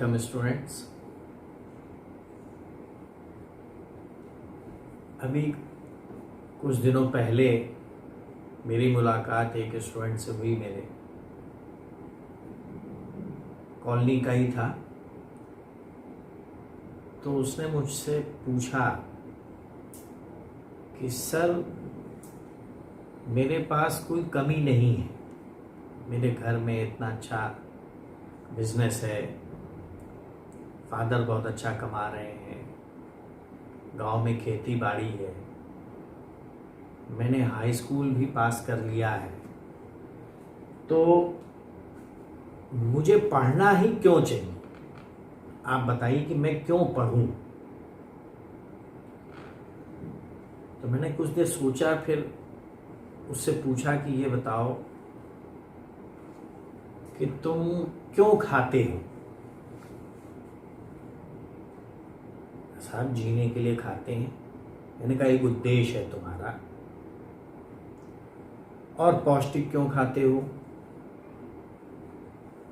Welcome students. अभी कुछ दिनों पहले मेरी मुलाकात एक स्टूडेंट से हुई। मेरे कॉलोनी का ही था। तो उसने मुझसे पूछा कि सर, मेरे पास कोई कमी नहीं है, मेरे घर में इतना अच्छा बिजनेस है, फादर बहुत अच्छा कमा रहे हैं, गांव में खेती बाड़ी है, मैंने हाई स्कूल भी पास कर लिया है, तो मुझे पढ़ना ही क्यों चाहिए? आप बताइए कि मैं क्यों पढूं? तो मैंने कुछ देर सोचा, फिर उससे पूछा कि ये बताओ कि तुम क्यों खाते हो? साहब, जीने के लिए खाते हैं। मैंने कहा एक उद्देश्य है तुम्हारा। और पौष्टिक क्यों खाते हो?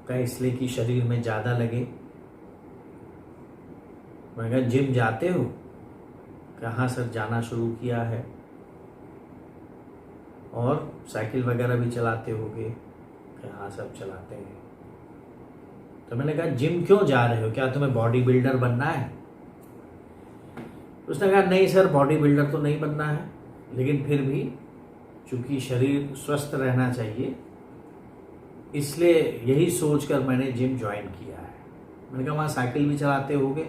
क्या इसलिए कि शरीर में ज़्यादा लगे? मैंने कहा जिम जाते हो? कहाँ सर, जाना शुरू किया है। और साइकिल वगैरह भी चलाते होगे? हाँ सब चलाते हैं। तो मैंने कहा जिम क्यों जा रहे हो, क्या तुम्हें बॉडी बिल्डर बनना है? उसने कहा नहीं सर, बॉडी बिल्डर तो नहीं बनना है, लेकिन फिर भी चूंकि शरीर स्वस्थ रहना चाहिए, इसलिए यही सोचकर मैंने जिम ज्वाइन किया है। मैंने कहा वहाँ साइकिल भी चलाते होगे,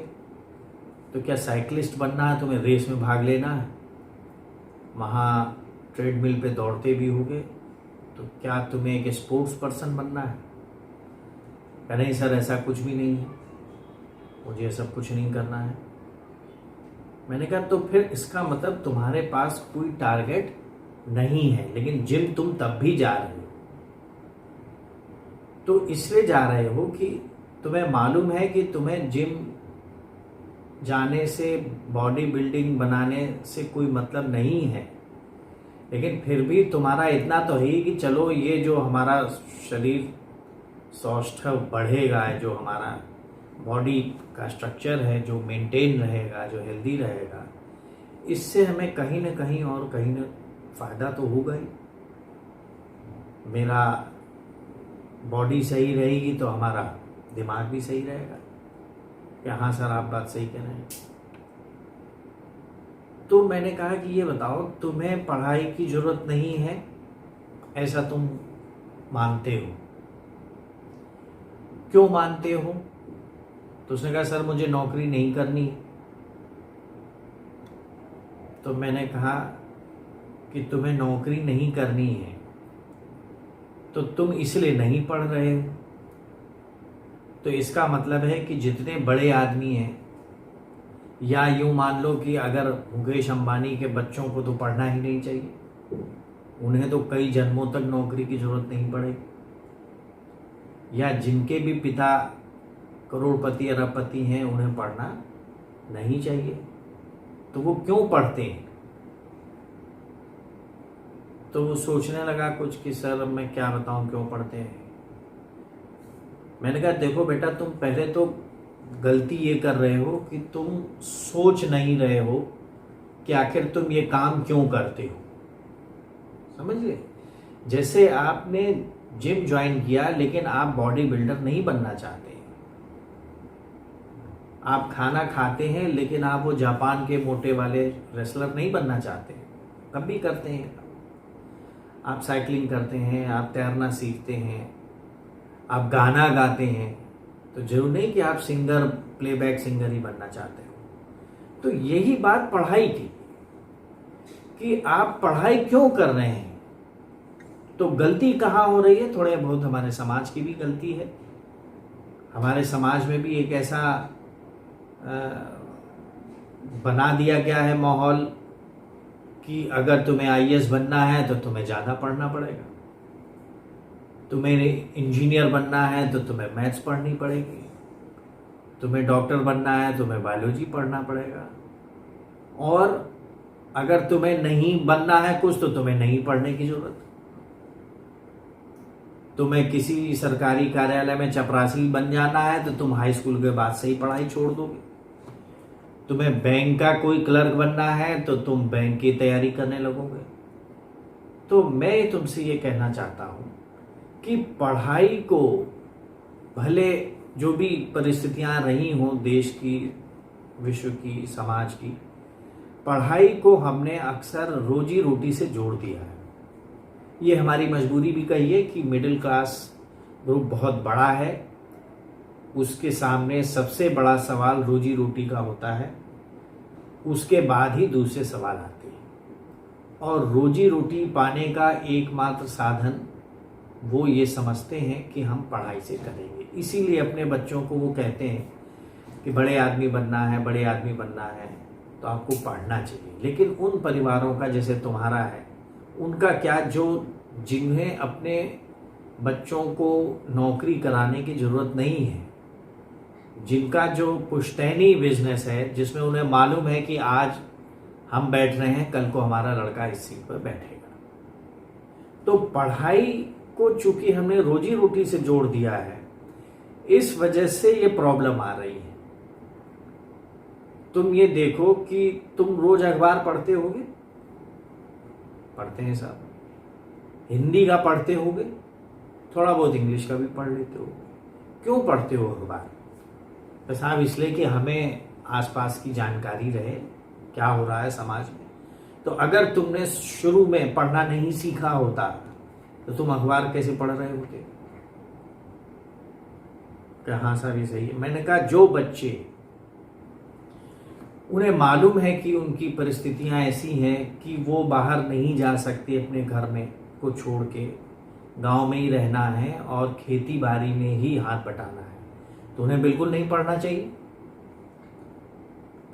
तो क्या साइकिलिस्ट बनना है तुम्हें? रेस में भाग लेना है? वहाँ ट्रेडमिल पे दौड़ते भी होगे, तो क्या तुम्हें एक स्पोर्ट्स पर्सन बनना है? कहा नहीं सर, ऐसा कुछ भी नहीं है, मुझे ये सब कुछ नहीं करना है। मैंने कहा तो फिर इसका मतलब तुम्हारे पास कोई टारगेट नहीं है, लेकिन जिम तुम तब भी जा रहे हो। तो इसलिए जा रहे हो कि तुम्हें मालूम है कि तुम्हें जिम जाने से, बॉडी बिल्डिंग बनाने से कोई मतलब नहीं है, लेकिन फिर भी तुम्हारा इतना तो है ही कि चलो ये जो हमारा शरीर सौष्ठव बढ़ेगा, जो हमारा बॉडी का स्ट्रक्चर है जो मेंटेन रहेगा, जो हेल्दी रहेगा, इससे हमें कहीं ना कहीं और कहीं ना फ़ायदा तो होगा ही। मेरा बॉडी सही रहेगी तो हमारा दिमाग भी सही रहेगा। क्या हाँ सर, आप बात सही कह रहे हैं। तो मैंने कहा कि ये बताओ, तुम्हें पढ़ाई की ज़रूरत नहीं है, ऐसा तुम मानते हो? क्यों मानते हो? तो उसने कहा सर, मुझे नौकरी नहीं करनी। तो मैंने कहा कि तुम्हें नौकरी नहीं करनी है तो तुम इसलिए नहीं पढ़ रहे हो। तो इसका मतलब है कि जितने बड़े आदमी हैं, या यूं मान लो कि अगर मुकेश अंबानी के बच्चों को तो पढ़ना ही नहीं चाहिए, उन्हें तो कई जन्मों तक नौकरी की जरूरत नहीं पड़ेगी। या जिनके भी पिता करोड़पति अरबपति हैं, उन्हें पढ़ना नहीं चाहिए, तो वो क्यों पढ़ते हैं? तो वो सोचने लगा कुछ कि सर मैं क्या बताऊं क्यों पढ़ते हैं। मैंने कहा देखो बेटा, तुम पहले तो गलती ये कर रहे हो कि तुम सोच नहीं रहे हो कि आखिर तुम ये काम क्यों करते हो। समझ गए? जैसे आपने जिम ज्वाइन किया, लेकिन आप बॉडी बिल्डर नहीं बनना चाहते। आप खाना खाते हैं, लेकिन आप वो जापान के मोटे वाले रेसलर नहीं बनना चाहते। कब भी करते हैं। आप साइकिलिंग करते हैं, आप तैरना सीखते हैं, आप गाना गाते हैं, तो जरूर नहीं कि आप सिंगर, प्लेबैक सिंगर ही बनना चाहते हो। तो यही बात पढ़ाई की कि आप पढ़ाई क्यों कर रहे हैं। तो गलती कहाँ हो रही है? थोड़े बहुत हमारे समाज की भी गलती है। हमारे समाज में भी एक ऐसा बना दिया गया है माहौल कि अगर तुम्हें आईएएस बनना है तो तुम्हें ज़्यादा पढ़ना पड़ेगा, तुम्हें इंजीनियर बनना है तो तुम्हें मैथ्स पढ़नी पड़ेगी, तुम्हें डॉक्टर बनना है तुम्हें बायोलॉजी पढ़ना पड़ेगा, और अगर तुम्हें नहीं बनना है कुछ तो तुम्हें नहीं पढ़ने की ज़रूरत। तुम्हें किसी सरकारी कार्यालय में चपरासी बन जाना है तो तुम हाई स्कूल के बाद से ही पढ़ाई छोड़ दोगे। तुम्हें बैंक का कोई क्लर्क बनना है तो तुम बैंक की तैयारी करने लगोगे। तो मैं तुमसे ये कहना चाहता हूँ कि पढ़ाई को, भले जो भी परिस्थितियाँ रही हों देश की, विश्व की, समाज की, पढ़ाई को हमने अक्सर रोजी रोटी से जोड़ दिया है। ये हमारी मजबूरी भी कहिए कि मिडिल क्लास ग्रुप बहुत बड़ा है, उसके सामने सबसे बड़ा सवाल रोजी रोटी का होता है, उसके बाद ही दूसरे सवाल आते हैं। और रोजी रोटी पाने का एकमात्र साधन वो ये समझते हैं कि हम पढ़ाई से करेंगे। इसीलिए अपने बच्चों को वो कहते हैं कि बड़े आदमी बनना है, बड़े आदमी बनना है तो आपको पढ़ना चाहिए। लेकिन उन परिवारों का जैसे तुम्हारा है, उनका क्या, जो जिन्हें अपने बच्चों को नौकरी कराने की ज़रूरत नहीं है, जिनका जो पुश्तैनी बिजनेस है, जिसमें उन्हें मालूम है कि आज हम बैठ रहे हैं, कल को हमारा लड़का इस सीट पर बैठेगा। तो पढ़ाई को चूंकि हमने रोजी रोटी से जोड़ दिया है, इस वजह से ये प्रॉब्लम आ रही है। तुम ये देखो कि तुम रोज अखबार पढ़ते होगे, पढ़ते हैं साहब, हिंदी का पढ़ते होगे, थोड़ा बहुत इंग्लिश का भी पढ़ लेते हो। क्यों पढ़ते हो अखबार? तो साहब इसलिए कि हमें आसपास की जानकारी रहे क्या हो रहा है समाज में। तो अगर तुमने शुरू में पढ़ना नहीं सीखा होता तो तुम अखबार कैसे पढ़ रहे होते? हाँ साहब ये सही है। मैंने कहा जो बच्चे, उन्हें मालूम है कि उनकी परिस्थितियां ऐसी हैं कि वो बाहर नहीं जा सकते, अपने घर में को छोड़ के गांव में ही रहना है और खेती बाड़ी में ही हाथ बटाना है, तो उन्हें बिल्कुल नहीं पढ़ना चाहिए।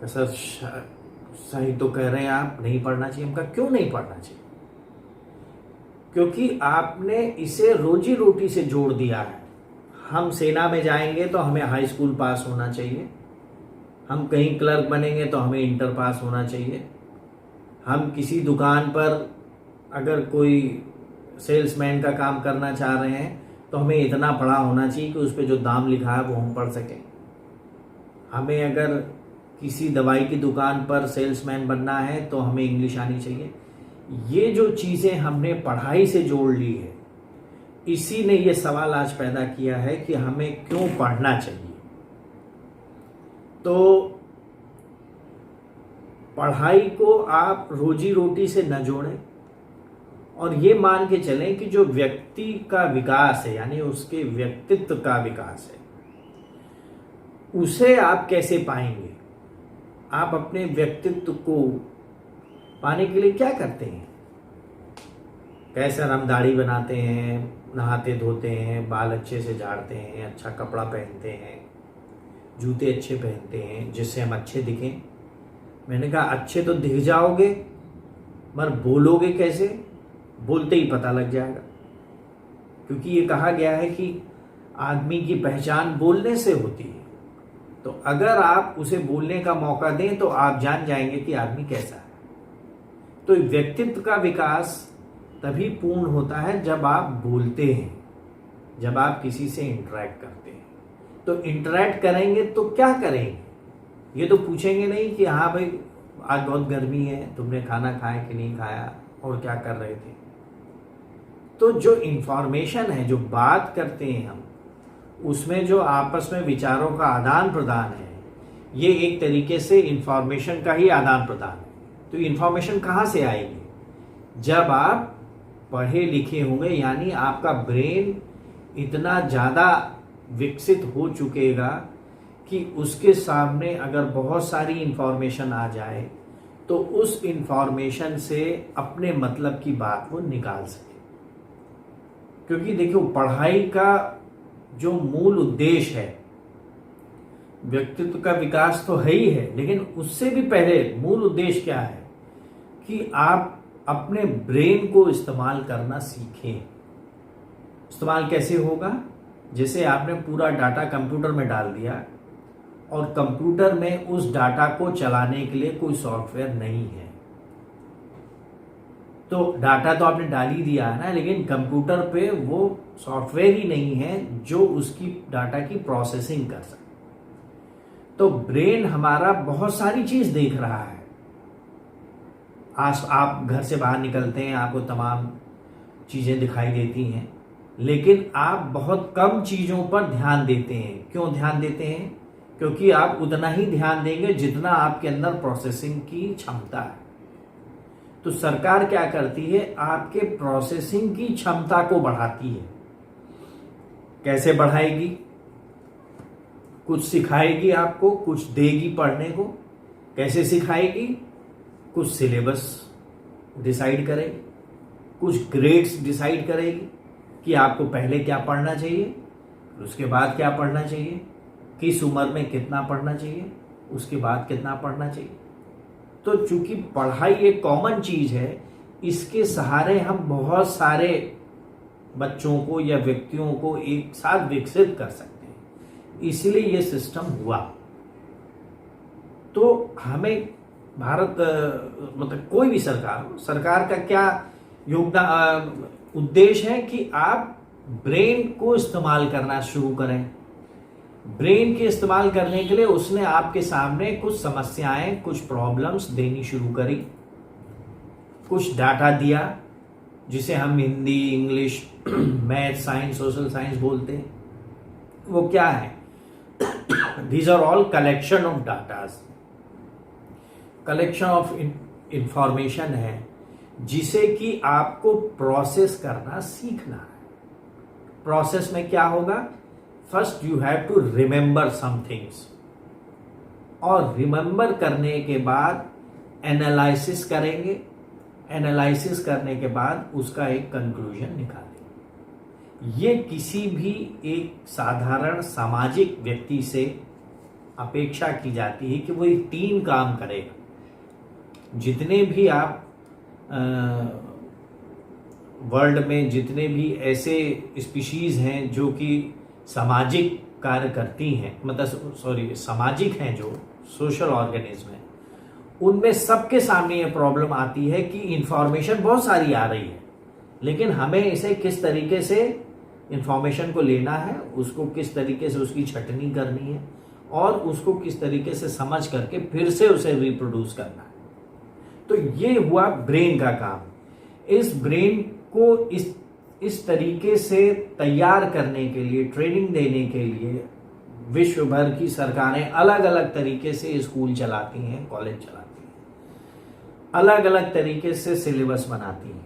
सर सही तो कह रहे हैं आप, नहीं पढ़ना चाहिए। हमका क्यों नहीं पढ़ना चाहिए? क्योंकि आपने इसे रोजी रोटी से जोड़ दिया है। हम सेना में जाएंगे तो हमें हाई स्कूल पास होना चाहिए, हम कहीं क्लर्क बनेंगे तो हमें इंटर पास होना चाहिए, हम किसी दुकान पर अगर कोई सेल्समैन का काम करना चाह रहे हैं तो हमें इतना पढ़ा होना चाहिए कि उस पर जो दाम लिखा है वो हम पढ़ सकें। हमें अगर किसी दवाई की दुकान पर सेल्समैन बनना है तो हमें इंग्लिश आनी चाहिए। ये जो चीज़ें हमने पढ़ाई से जोड़ ली है, इसी ने ये सवाल आज पैदा किया है कि हमें क्यों पढ़ना चाहिए। तो पढ़ाई को आप रोजी रोटी से न जोड़ें और ये मान के चलें कि जो व्यक्ति का विकास है, यानी उसके व्यक्तित्व का विकास है, उसे आप कैसे पाएंगे? आप अपने व्यक्तित्व को पाने के लिए क्या करते हैं? कैसे हम दाढ़ी बनाते हैं, नहाते धोते हैं, बाल अच्छे से झाड़ते हैं, अच्छा कपड़ा पहनते हैं, जूते अच्छे पहनते हैं जिससे हम अच्छे दिखें। मैंने कहा अच्छे तो दिख जाओगे, मगर बोलोगे कैसे? बोलते ही पता लग जाएगा, क्योंकि ये कहा गया है कि आदमी की पहचान बोलने से होती है। तो अगर आप उसे बोलने का मौका दें तो आप जान जाएंगे कि आदमी कैसा है। तो व्यक्तित्व का विकास तभी पूर्ण होता है जब आप बोलते हैं, जब आप किसी से इंटरेक्ट करते हैं। तो इंटरेक्ट करेंगे तो क्या करेंगे? ये तो पूछेंगे नहीं कि हाँ भाई आज बहुत गर्मी है, तुमने खाना खाया कि नहीं खाया और क्या कर रहे थे। तो जो इंफॉर्मेशन है, जो बात करते हैं हम, उसमें जो आपस में विचारों का आदान प्रदान है, ये एक तरीके से इंफॉर्मेशन का ही आदान प्रदान है। तो इंफॉर्मेशन कहाँ से आएगी? जब आप पढ़े लिखे होंगे, यानी आपका ब्रेन इतना ज़्यादा विकसित हो चुकेगा कि उसके सामने अगर बहुत सारी इंफॉर्मेशन आ जाए तो उस इंफॉर्मेशन से अपने मतलब की बात वो निकाल सके। क्योंकि देखो, पढ़ाई का जो मूल उद्देश्य है, व्यक्तित्व का विकास तो है ही है, लेकिन उससे भी पहले मूल उद्देश्य क्या है कि आप अपने ब्रेन को इस्तेमाल करना सीखें। इस्तेमाल कैसे होगा? जैसे आपने पूरा डाटा कंप्यूटर में डाल दिया और कंप्यूटर में उस डाटा को चलाने के लिए कोई सॉफ्टवेयर नहीं है, तो डाटा तो आपने डाल ही दिया है ना, लेकिन कंप्यूटर पे वो सॉफ्टवेयर ही नहीं है जो उसकी डाटा की प्रोसेसिंग कर सके। तो ब्रेन हमारा बहुत सारी चीज देख रहा है। आज आप घर से बाहर निकलते हैं, आपको तमाम चीजें दिखाई देती हैं, लेकिन आप बहुत कम चीजों पर ध्यान देते हैं। क्यों ध्यान देते हैं? क्योंकि आप उतना ही ध्यान देंगे जितना आपके अंदर प्रोसेसिंग की क्षमता है। तो सरकार क्या करती है? आपके प्रोसेसिंग की क्षमता को बढ़ाती है। कैसे बढ़ाएगी? कुछ सिखाएगी आपको, कुछ देगी पढ़ने को। कैसे सिखाएगी? कुछ सिलेबस डिसाइड करेगी, कुछ ग्रेड्स डिसाइड करेगी कि आपको पहले क्या पढ़ना चाहिए, उसके बाद क्या पढ़ना चाहिए, किस उम्र में कितना पढ़ना चाहिए, उसके बाद कितना पढ़ना चाहिए। तो चूंकि पढ़ाई एक कॉमन चीज है, इसके सहारे हम बहुत सारे बच्चों को या व्यक्तियों को एक साथ विकसित कर सकते हैं। इसलिए ये सिस्टम हुआ। तो हमें भारत मतलब कोई भी सरकार का क्या योगदान उद्देश्य है कि आप ब्रेन को इस्तेमाल करना शुरू करें। ब्रेन के इस्तेमाल करने के लिए उसने आपके सामने कुछ समस्याएं, कुछ प्रॉब्लम्स देनी शुरू करी, कुछ डाटा दिया जिसे हम Hindi, English, math, science, social science बोलते हैं। वो क्या है? These are all collection of datas, collection of information है जिसे कि आपको प्रोसेस करना सीखना है। प्रोसेस में क्या होगा? First you have to remember some things, और रिमेंबर करने के बाद एनालिसिस करेंगे। एनालिसिस करने के बाद उसका एक कंक्लूजन निकालेंगे। ये किसी भी एक साधारण सामाजिक व्यक्ति से अपेक्षा की जाती है कि वो एक टीम काम करेगा। जितने भी आप वर्ल्ड में जितने भी ऐसे स्पीशीज हैं जो कि सामाजिक कार्य करती हैं, मतलब सामाजिक हैं, जो सोशल ऑर्गेनिज्म है, उनमें सबके सामने ये प्रॉब्लम आती है कि इंफॉर्मेशन बहुत सारी आ रही है, लेकिन हमें इसे किस तरीके से इंफॉर्मेशन को लेना है, उसको किस तरीके से उसकी छटनी करनी है, और उसको किस तरीके से समझ करके फिर से उसे रिप्रोड्यूस करना है। तो ये हुआ ब्रेन का काम। इस ब्रेन को इस तरीके से तैयार करने के लिए, ट्रेनिंग देने के लिए विश्व भर की सरकारें अलग अलग तरीके से स्कूल चलाती हैं, कॉलेज चलाती हैं, अलग अलग तरीके से सिलेबस बनाती हैं,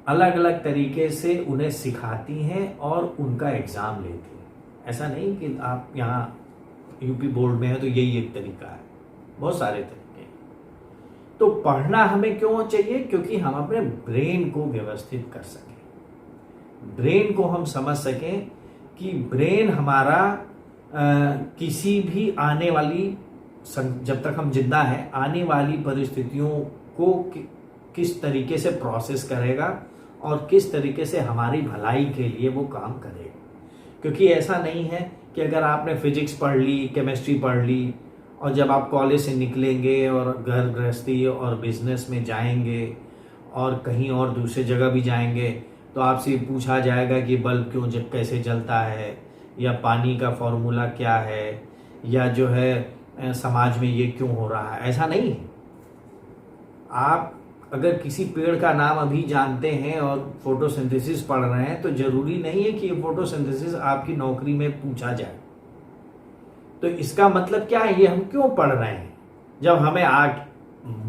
अलग अलग तरीके से उन्हें सिखाती हैं और उनका एग्जाम लेती हैं। ऐसा नहीं कि आप यहाँ यूपी बोर्ड में है तो यही एक तरीका है, बहुत सारे तरीके। तो पढ़ना हमें क्यों चाहिए? क्योंकि हम अपने ब्रेन को व्यवस्थित कर सकें, ब्रेन को हम समझ सकें कि ब्रेन हमारा किसी भी आने वाली, जब तक हम जिंदा हैं, आने वाली परिस्थितियों को किस तरीके से प्रोसेस करेगा और किस तरीके से हमारी भलाई के लिए वो काम करेगा। क्योंकि ऐसा नहीं है कि अगर आपने फिजिक्स पढ़ ली, केमिस्ट्री पढ़ ली, और जब आप कॉलेज से निकलेंगे और घर गृहस्थी और बिजनेस में जाएंगे और कहीं और दूसरे जगह भी जाएंगे तो आपसे पूछा जाएगा कि बल्ब कैसे जलता है, या पानी का फॉर्मूला क्या है, या जो है समाज में ये क्यों हो रहा है। ऐसा नहीं है। आप अगर किसी पेड़ का नाम अभी जानते हैं और फोटोसिंथेसिस पढ़ रहे हैं तो जरूरी नहीं है कि ये फोटोसिंथेसिस आपकी नौकरी में पूछा जाए। तो इसका मतलब क्या है? ये हम क्यों पढ़ रहे हैं जब हमें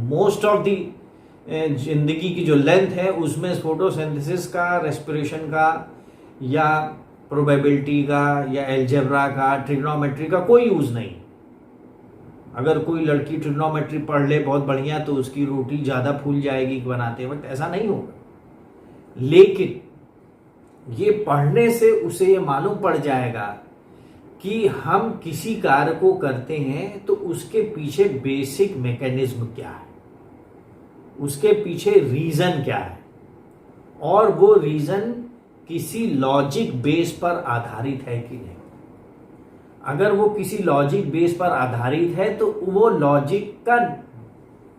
मोस्ट ऑफ दी जिंदगी की जो लेंथ है उसमें फोटोसिंथेसिस का, रेस्पिरेशन का, या प्रोबेबिलिटी का, या एल्जेब्रा का, ट्रिग्नोमेट्री का कोई यूज नहीं। अगर कोई लड़की ट्रिग्नोमेट्री पढ़ ले बहुत बढ़िया तो उसकी रोटी ज्यादा फूल जाएगी बनाते वक्त, ऐसा नहीं होगा। लेकिन ये पढ़ने से उसे ये मालूम पड़ जाएगा कि हम किसी कार्य को करते हैं तो उसके पीछे बेसिक मैकेनिज्म क्या है, उसके पीछे रीजन क्या है, और वो रीजन किसी लॉजिक बेस पर आधारित है कि नहीं। अगर वो किसी लॉजिक बेस पर आधारित है तो वो लॉजिक का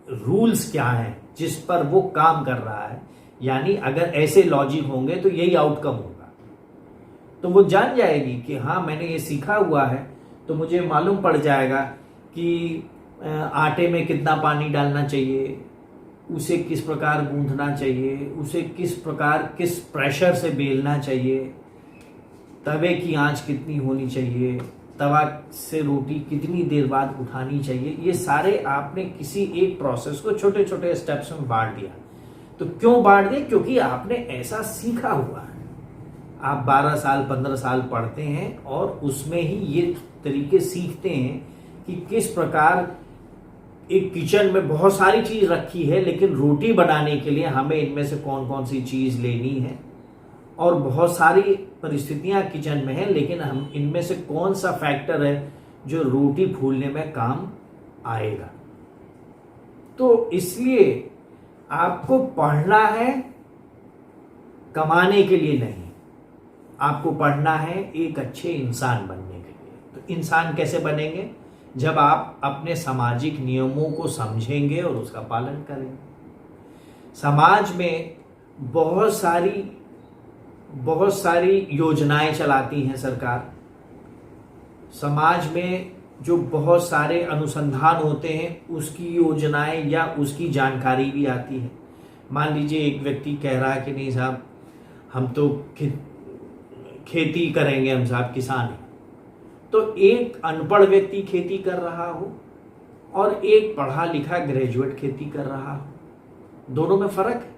रूल्स क्या है, जिस पर वो काम कर रहा है, यानी अगर ऐसे लॉजिक होंगे तो यही आउटकम होगा, तो वो जान जाएगी कि हाँ मैंने ये सीखा हुआ है, तो मुझे मालूम पड़ जाएगा कि आटे में कितना पानी डालना चाहिए, उसे किस प्रकार गूंथना चाहिए, उसे किस प्रकार किस प्रेशर से बेलना चाहिए, तवे की आंच कितनी होनी चाहिए, तवा से रोटी कितनी देर बाद उठानी चाहिए। ये सारे आपने किसी एक प्रोसेस को छोटे छोटे स्टेप्स में बांट दिया। तो क्यों बांट दिया? क्योंकि आपने ऐसा सीखा हुआ है। आप 12 साल 15 साल पढ़ते हैं और उसमें ही ये तरीके सीखते हैं कि किस प्रकार एक किचन में बहुत सारी चीज रखी है, लेकिन रोटी बनाने के लिए हमें इनमें से कौन कौन सी चीज लेनी है, और बहुत सारी परिस्थितियां किचन में हैं, लेकिन हम इनमें से कौन सा फैक्टर है जो रोटी फूलने में काम आएगा। तो इसलिए आपको पढ़ना है कमाने के लिए नहीं, आपको पढ़ना है एक अच्छे इंसान बनने के लिए। तो इंसान कैसे बनेंगे? जब आप अपने सामाजिक नियमों को समझेंगे और उसका पालन करेंगे। समाज में बहुत सारी योजनाएं चलाती हैं सरकार। समाज में जो बहुत सारे अनुसंधान होते हैं उसकी योजनाएं या उसकी जानकारी भी आती है। मान लीजिए एक व्यक्ति कह रहा है कि नहीं साहब हम तो खेती करेंगे, हम साहब किसान हैं। तो एक अनपढ़ व्यक्ति खेती कर रहा हो और एक पढ़ा लिखा ग्रेजुएट खेती कर रहा हो, दोनों में फर्क है।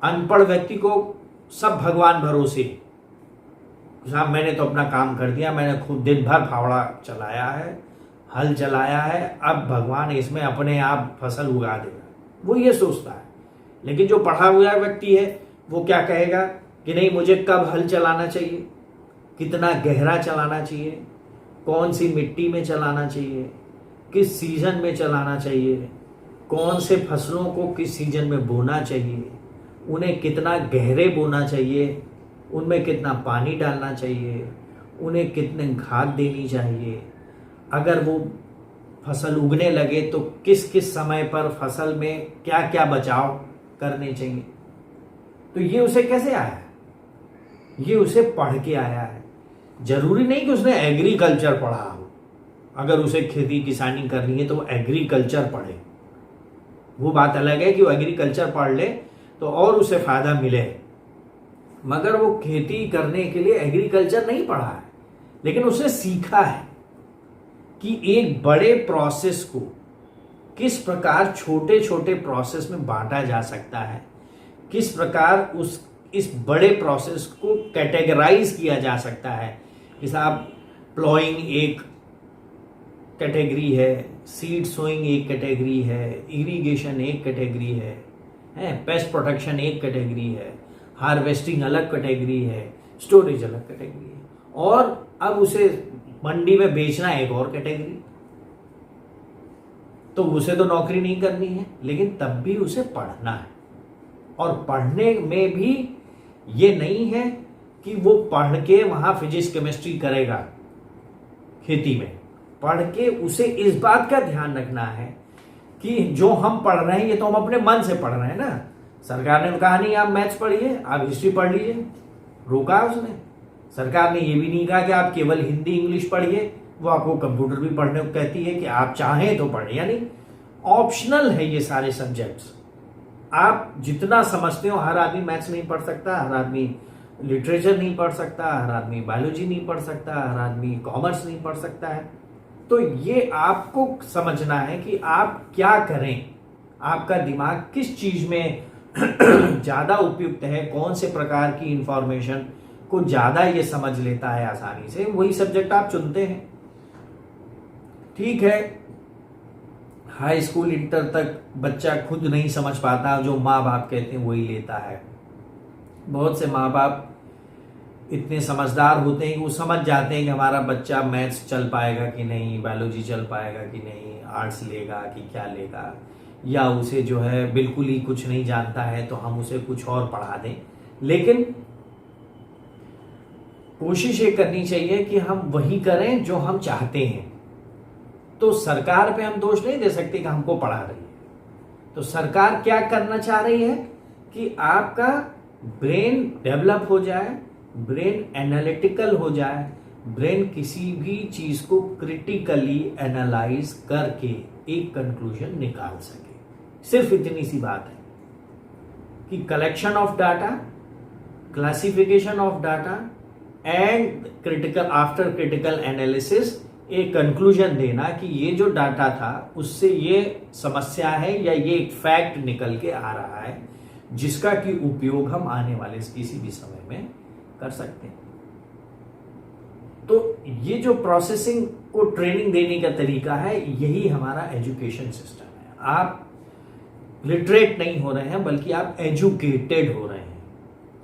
अनपढ़ व्यक्ति को सब भगवान भरोसे, साहब मैंने तो अपना काम कर दिया, मैंने खुद दिन भर फावड़ा चलाया है, हल चलाया है, अब भगवान इसमें अपने आप फसल उगा देगा, वो ये सोचता है। लेकिन जो पढ़ा हुआ व्यक्ति है वो क्या कहेगा कि नहीं, मुझे कब हल चलाना चाहिए, कितना गहरा चलाना चाहिए, कौन सी मिट्टी में चलाना चाहिए, किस सीजन में चलाना चाहिए, कौन से फसलों को किस सीजन में बोना चाहिए, उन्हें कितना गहरे बोना चाहिए, उनमें कितना पानी डालना चाहिए, उन्हें कितने खाद देनी चाहिए, अगर वो फसल उगने लगे तो किस किस समय पर फसल में क्या क्या बचाव करने चाहिए। तो ये उसे कैसे आया है? ये उसे पढ़ के आया है। जरूरी नहीं कि उसने एग्रीकल्चर पढ़ा हो, अगर उसे खेती किसानी करनी है तो वो एग्रीकल्चर पढ़े, वो बात अलग है कि वो एग्रीकल्चर पढ़ ले तो और उसे फायदा मिले, मगर वो खेती करने के लिए एग्रीकल्चर नहीं पढ़ा है, लेकिन उसने सीखा है कि एक बड़े प्रोसेस को किस प्रकार छोटे छोटे प्रोसेस में बांटा जा सकता है, किस प्रकार इस बड़े प्रोसेस को कैटेगराइज किया जा सकता है। जैसे आप प्लॉइंग एक कैटेगरी है, सीड सोइंग एक कैटेगरी है, इरिगेशन एक कैटेगरी है, पेस्ट प्रोटेक्शन एक कैटेगरी है, हार्वेस्टिंग अलग कैटेगरी है, स्टोरेज अलग कैटेगरी है, और अब उसे मंडी में बेचना एक और कैटेगरी। तो उसे तो नौकरी नहीं करनी है, लेकिन तब भी उसे पढ़ना है। और पढ़ने में भी ये नहीं है कि वो पढ़ के वहां फिजिक्स केमिस्ट्री करेगा। खेती में पढ़ के उसे इस बात का ध्यान रखना है कि जो हम पढ़ रहे हैं ये तो हम अपने मन से पढ़ रहे हैं ना। सरकार ने कहा नहीं आप मैथ्स पढ़िए, आप हिस्ट्री पढ़ लीजिए, रोका उसने। सरकार ने ये भी नहीं कहा कि आप केवल हिंदी इंग्लिश पढ़िए, वो आपको कंप्यूटर भी पढ़ने को कहती है कि आप चाहें तो पढ़ें, यानी ऑप्शनल है ये सारे सब्जेक्ट्स। आप जितना समझते हो, हर आदमी मैथ्स नहीं पढ़ सकता, हर आदमी लिटरेचर नहीं पढ़ सकता, हर आदमी बायोलॉजी नहीं पढ़ सकता, हर आदमी कॉमर्स नहीं पढ़ सकता है। तो ये आपको समझना है कि आप क्या करें, आपका दिमाग किस चीज में ज्यादा उपयुक्त है, कौन से प्रकार की इंफॉर्मेशन को ज्यादा ये समझ लेता है आसानी से, वही सब्जेक्ट आप चुनते हैं। ठीक है, हाई स्कूल इंटर तक बच्चा खुद नहीं समझ पाता, जो माँ बाप कहते हैं वही लेता है। बहुत से माँ बाप इतने समझदार होते हैं कि वो समझ जाते हैं कि हमारा बच्चा मैथ्स चल पाएगा कि नहीं, बायोलॉजी चल पाएगा कि नहीं, आर्ट्स लेगा कि क्या लेगा, या उसे जो है बिल्कुल ही कुछ नहीं जानता है तो हम उसे कुछ और पढ़ा दें। लेकिन कोशिश ये करनी चाहिए कि हम वही करें जो हम चाहते हैं। तो सरकार पे हम दोष नहीं दे सकते कि हमको पढ़ा रही है। तो सरकार क्या करना चाह रही है कि आपका ब्रेन डेवलप हो जाए, ब्रेन एनालिटिकल हो जाए, ब्रेन किसी भी चीज को क्रिटिकली एनालाइज करके एक कंक्लूजन निकाल सके। सिर्फ इतनी सी बात है कि collection of data, classification of data and critical after critical analysis एक कंक्लूजन देना कि ये जो डाटा था उससे ये समस्या है या ये एक फैक्ट निकल के आ रहा है जिसका कि उपयोग हम आने वाले किसी भी समय में कर सकते हैं। तो ये जो प्रोसेसिंग को ट्रेनिंग देने का तरीका है, यही हमारा एजुकेशन सिस्टम है। आप लिटरेट नहीं हो रहे हैं बल्कि आप एजुकेटेड हो रहे हैं।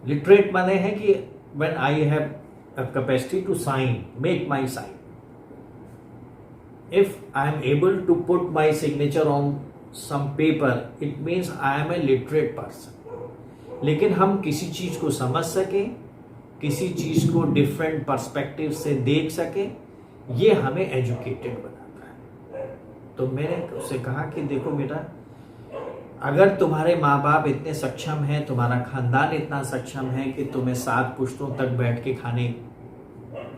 लिटरेट माने हैं कि when I have a capacity to sign, make my sign, if I am able to put my signature on some paper, it means I am a literate person. लेकिन हम किसी चीज को समझ सके, किसी चीज को डिफरेंट पर्सपेक्टिव से देख सके, ये हमें एजुकेटेड बनाता है। तो मैंने उससे कहा कि देखो बेटा, अगर तुम्हारे माँ बाप इतने सक्षम हैं, तुम्हारा खानदान इतना सक्षम है कि तुम्हें 7 पुश्तों तक बैठ के खाने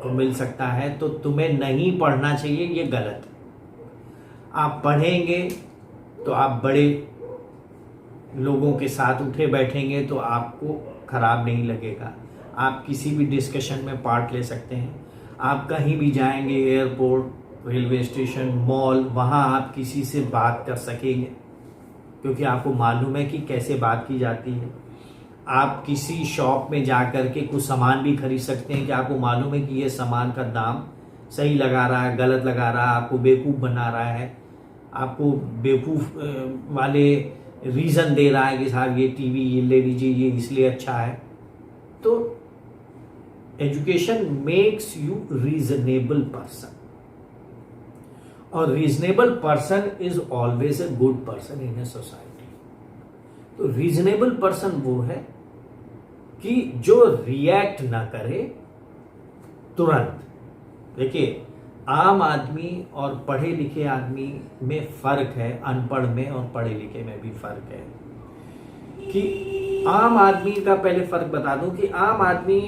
को मिल सकता है, तो तुम्हें नहीं पढ़ना चाहिए, ये गलत है। आप पढ़ेंगे तो आप बड़े लोगों के साथ उठे बैठेंगे तो आपको खराब नहीं लगेगा। आप किसी भी डिस्कशन में पार्ट ले सकते हैं। आप कहीं भी जाएंगे, एयरपोर्ट, रेलवे स्टेशन, मॉल, वहाँ आप किसी से बात कर सकेंगे क्योंकि आपको मालूम है कि कैसे बात की जाती है। आप किसी शॉप में जा कर के कुछ सामान भी खरीद सकते हैं कि आपको मालूम है कि ये सामान का दाम सही लगा रहा है, गलत लगा रहा है, आपको बेवकूफ़ बना रहा है, आपको बेवकूफ़ वाले रीज़न दे रहा है कि साहब ये टीवी ये ले लीजिए, ये इसलिए अच्छा है। तो education makes you reasonable person, और reasonable person is always a good person in a society. तो रीजनेबल पर्सन वो है कि जो रिएक्ट ना करे तुरंत। देखिए, आम आदमी और पढ़े लिखे आदमी में फर्क है, अनपढ़ में और पढ़े लिखे में भी फर्क है। कि आम आदमी का पहले फर्क बता दूं कि आम आदमी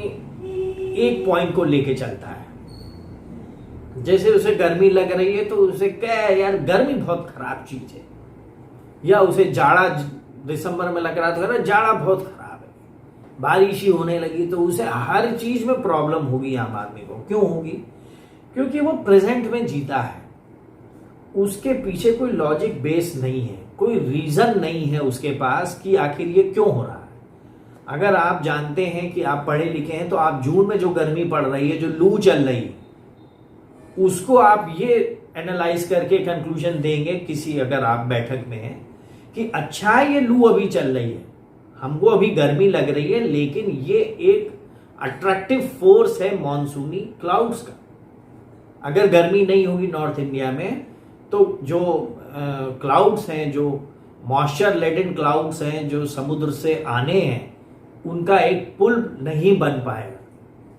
एक पॉइंट को लेके चलता है। जैसे उसे गर्मी लग रही है तो उसे क्या है, यार गर्मी बहुत खराब चीज है, या उसे जाड़ा दिसंबर में लग रहा था, जाड़ा बहुत खराब है, बारिश ही होने लगी, तो उसे हर चीज में प्रॉब्लम होगी आम आदमी को। क्यों होगी? क्योंकि वो प्रेजेंट में जीता है, उसके पीछे कोई लॉजिक बेस नहीं है, कोई रीजन नहीं है उसके पास कि आखिर ये क्यों हो रहा है। अगर आप जानते हैं कि आप पढ़े लिखे हैं तो आप जून में जो गर्मी पड़ रही है, जो लू चल रही है, उसको आप ये एनालाइज करके कंक्लूजन देंगे किसी, अगर आप बैठक में हैं, कि अच्छा है ये लू अभी चल रही है, हमको अभी गर्मी लग रही है, लेकिन ये एक अट्रैक्टिव फोर्स है मॉनसूनी क्लाउड्स का। अगर गर्मी नहीं होगी नॉर्थ इंडिया में तो जो क्लाउड्स हैं, जो मॉइस्चर लेडेन क्लाउड्स हैं, जो समुद्र से आने हैं, उनका एक पुल नहीं बन पाएगा।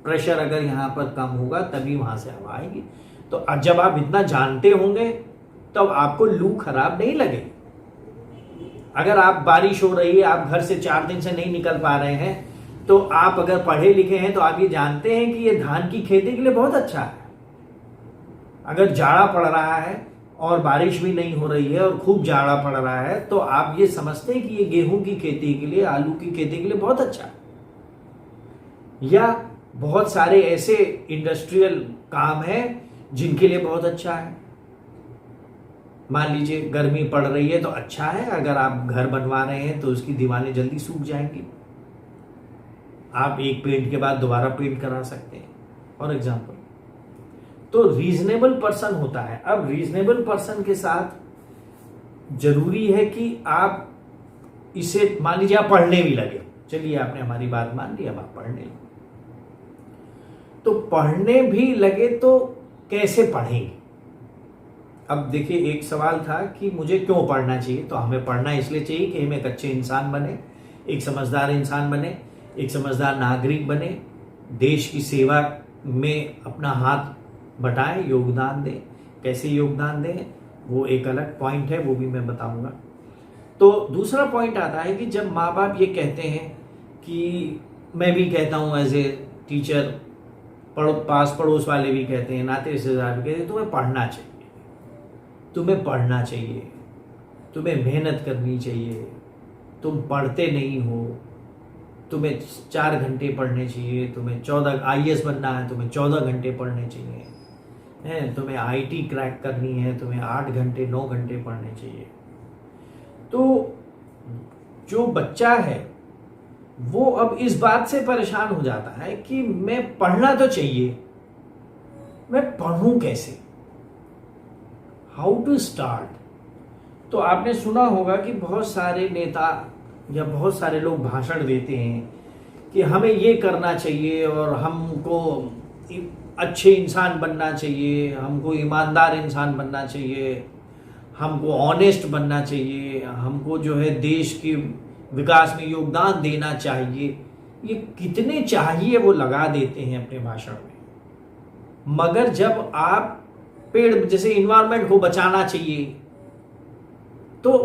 प्रेशर अगर यहाँ पर कम होगा तभी वहां से हवा आएगी। तो जब आप इतना जानते होंगे तब आपको लू खराब नहीं लगेगी। अगर आप बारिश हो रही है, आप घर से 4 दिन से नहीं निकल पा रहे हैं, तो आप अगर पढ़े लिखे हैं तो आप ये जानते हैं कि ये धान की खेती के लिए बहुत अच्छा है। अगर जाड़ा पड़ रहा है और बारिश भी नहीं हो रही है और खूब जाड़ा पड़ रहा है, तो आप ये समझते हैं कि ये गेहूं की खेती के लिए, आलू की खेती के लिए बहुत अच्छा है। या बहुत सारे ऐसे इंडस्ट्रियल काम है जिनके लिए बहुत अच्छा है। मान लीजिए गर्मी पड़ रही है तो अच्छा है, अगर आप घर बनवा रहे हैं तो उसकी दीवारें जल्दी सूख जाएंगी, आप एक पेंट के बाद दोबारा पेंट करा सकते हैं, फॉर एग्जाम्पल। तो रीजनेबल पर्सन होता है। अब रीजनेबल पर्सन के साथ जरूरी है कि आप इसे, मान लीजिए आप पढ़ने भी लगे, चलिए आपने हमारी बात मान ली, अब आप पढ़ने लगे, तो पढ़ने भी लगे तो कैसे पढ़ेंगे? अब देखिए, एक सवाल था कि मुझे क्यों पढ़ना चाहिए। तो हमें पढ़ना इसलिए चाहिए कि हम एक अच्छे इंसान बने, एक समझदार इंसान बने, एक समझदार नागरिक बने, देश की सेवा में अपना हाथ बटाएं, योगदान दें। कैसे योगदान दें वो एक अलग पॉइंट है, वो भी मैं बताऊंगा। तो दूसरा पॉइंट आता है कि जब माँ बाप ये कहते हैं कि, मैं भी कहता हूँ एज ए टीचर, पास पड़ोस वाले भी कहते हैं, नाते रिश्तेदार भी कहते हैं, तुम्हें पढ़ना चाहिए, तुम्हें पढ़ना चाहिए, तुम्हें मेहनत करनी चाहिए, तुम पढ़ते नहीं हो, तुम्हें 4 घंटे पढ़ने चाहिए, तुम्हें 14 IAS बनना है, तुम्हें 14 घंटे पढ़ने चाहिए हैं, तुम्हें IT क्रैक करनी है, तुम्हें 8 घंटे 9 घंटे पढ़ने चाहिए। तो जो बच्चा है वो अब इस बात से परेशान हो जाता है कि मैं पढ़ना तो चाहिए, मैं पढ़ूं कैसे, हाउ टू स्टार्ट। तो आपने सुना होगा कि बहुत सारे नेता या बहुत सारे लोग भाषण देते हैं कि हमें ये करना चाहिए और हमको अच्छे इंसान बनना चाहिए, हमको ईमानदार इंसान बनना चाहिए, हमको ऑनेस्ट बनना चाहिए, हमको जो है देश के विकास में योगदान देना चाहिए। ये कितने चाहिए वो लगा देते हैं अपने भाषण में, मगर जब आप पेड़ जैसे इन्वायरमेंट को बचाना चाहिए तो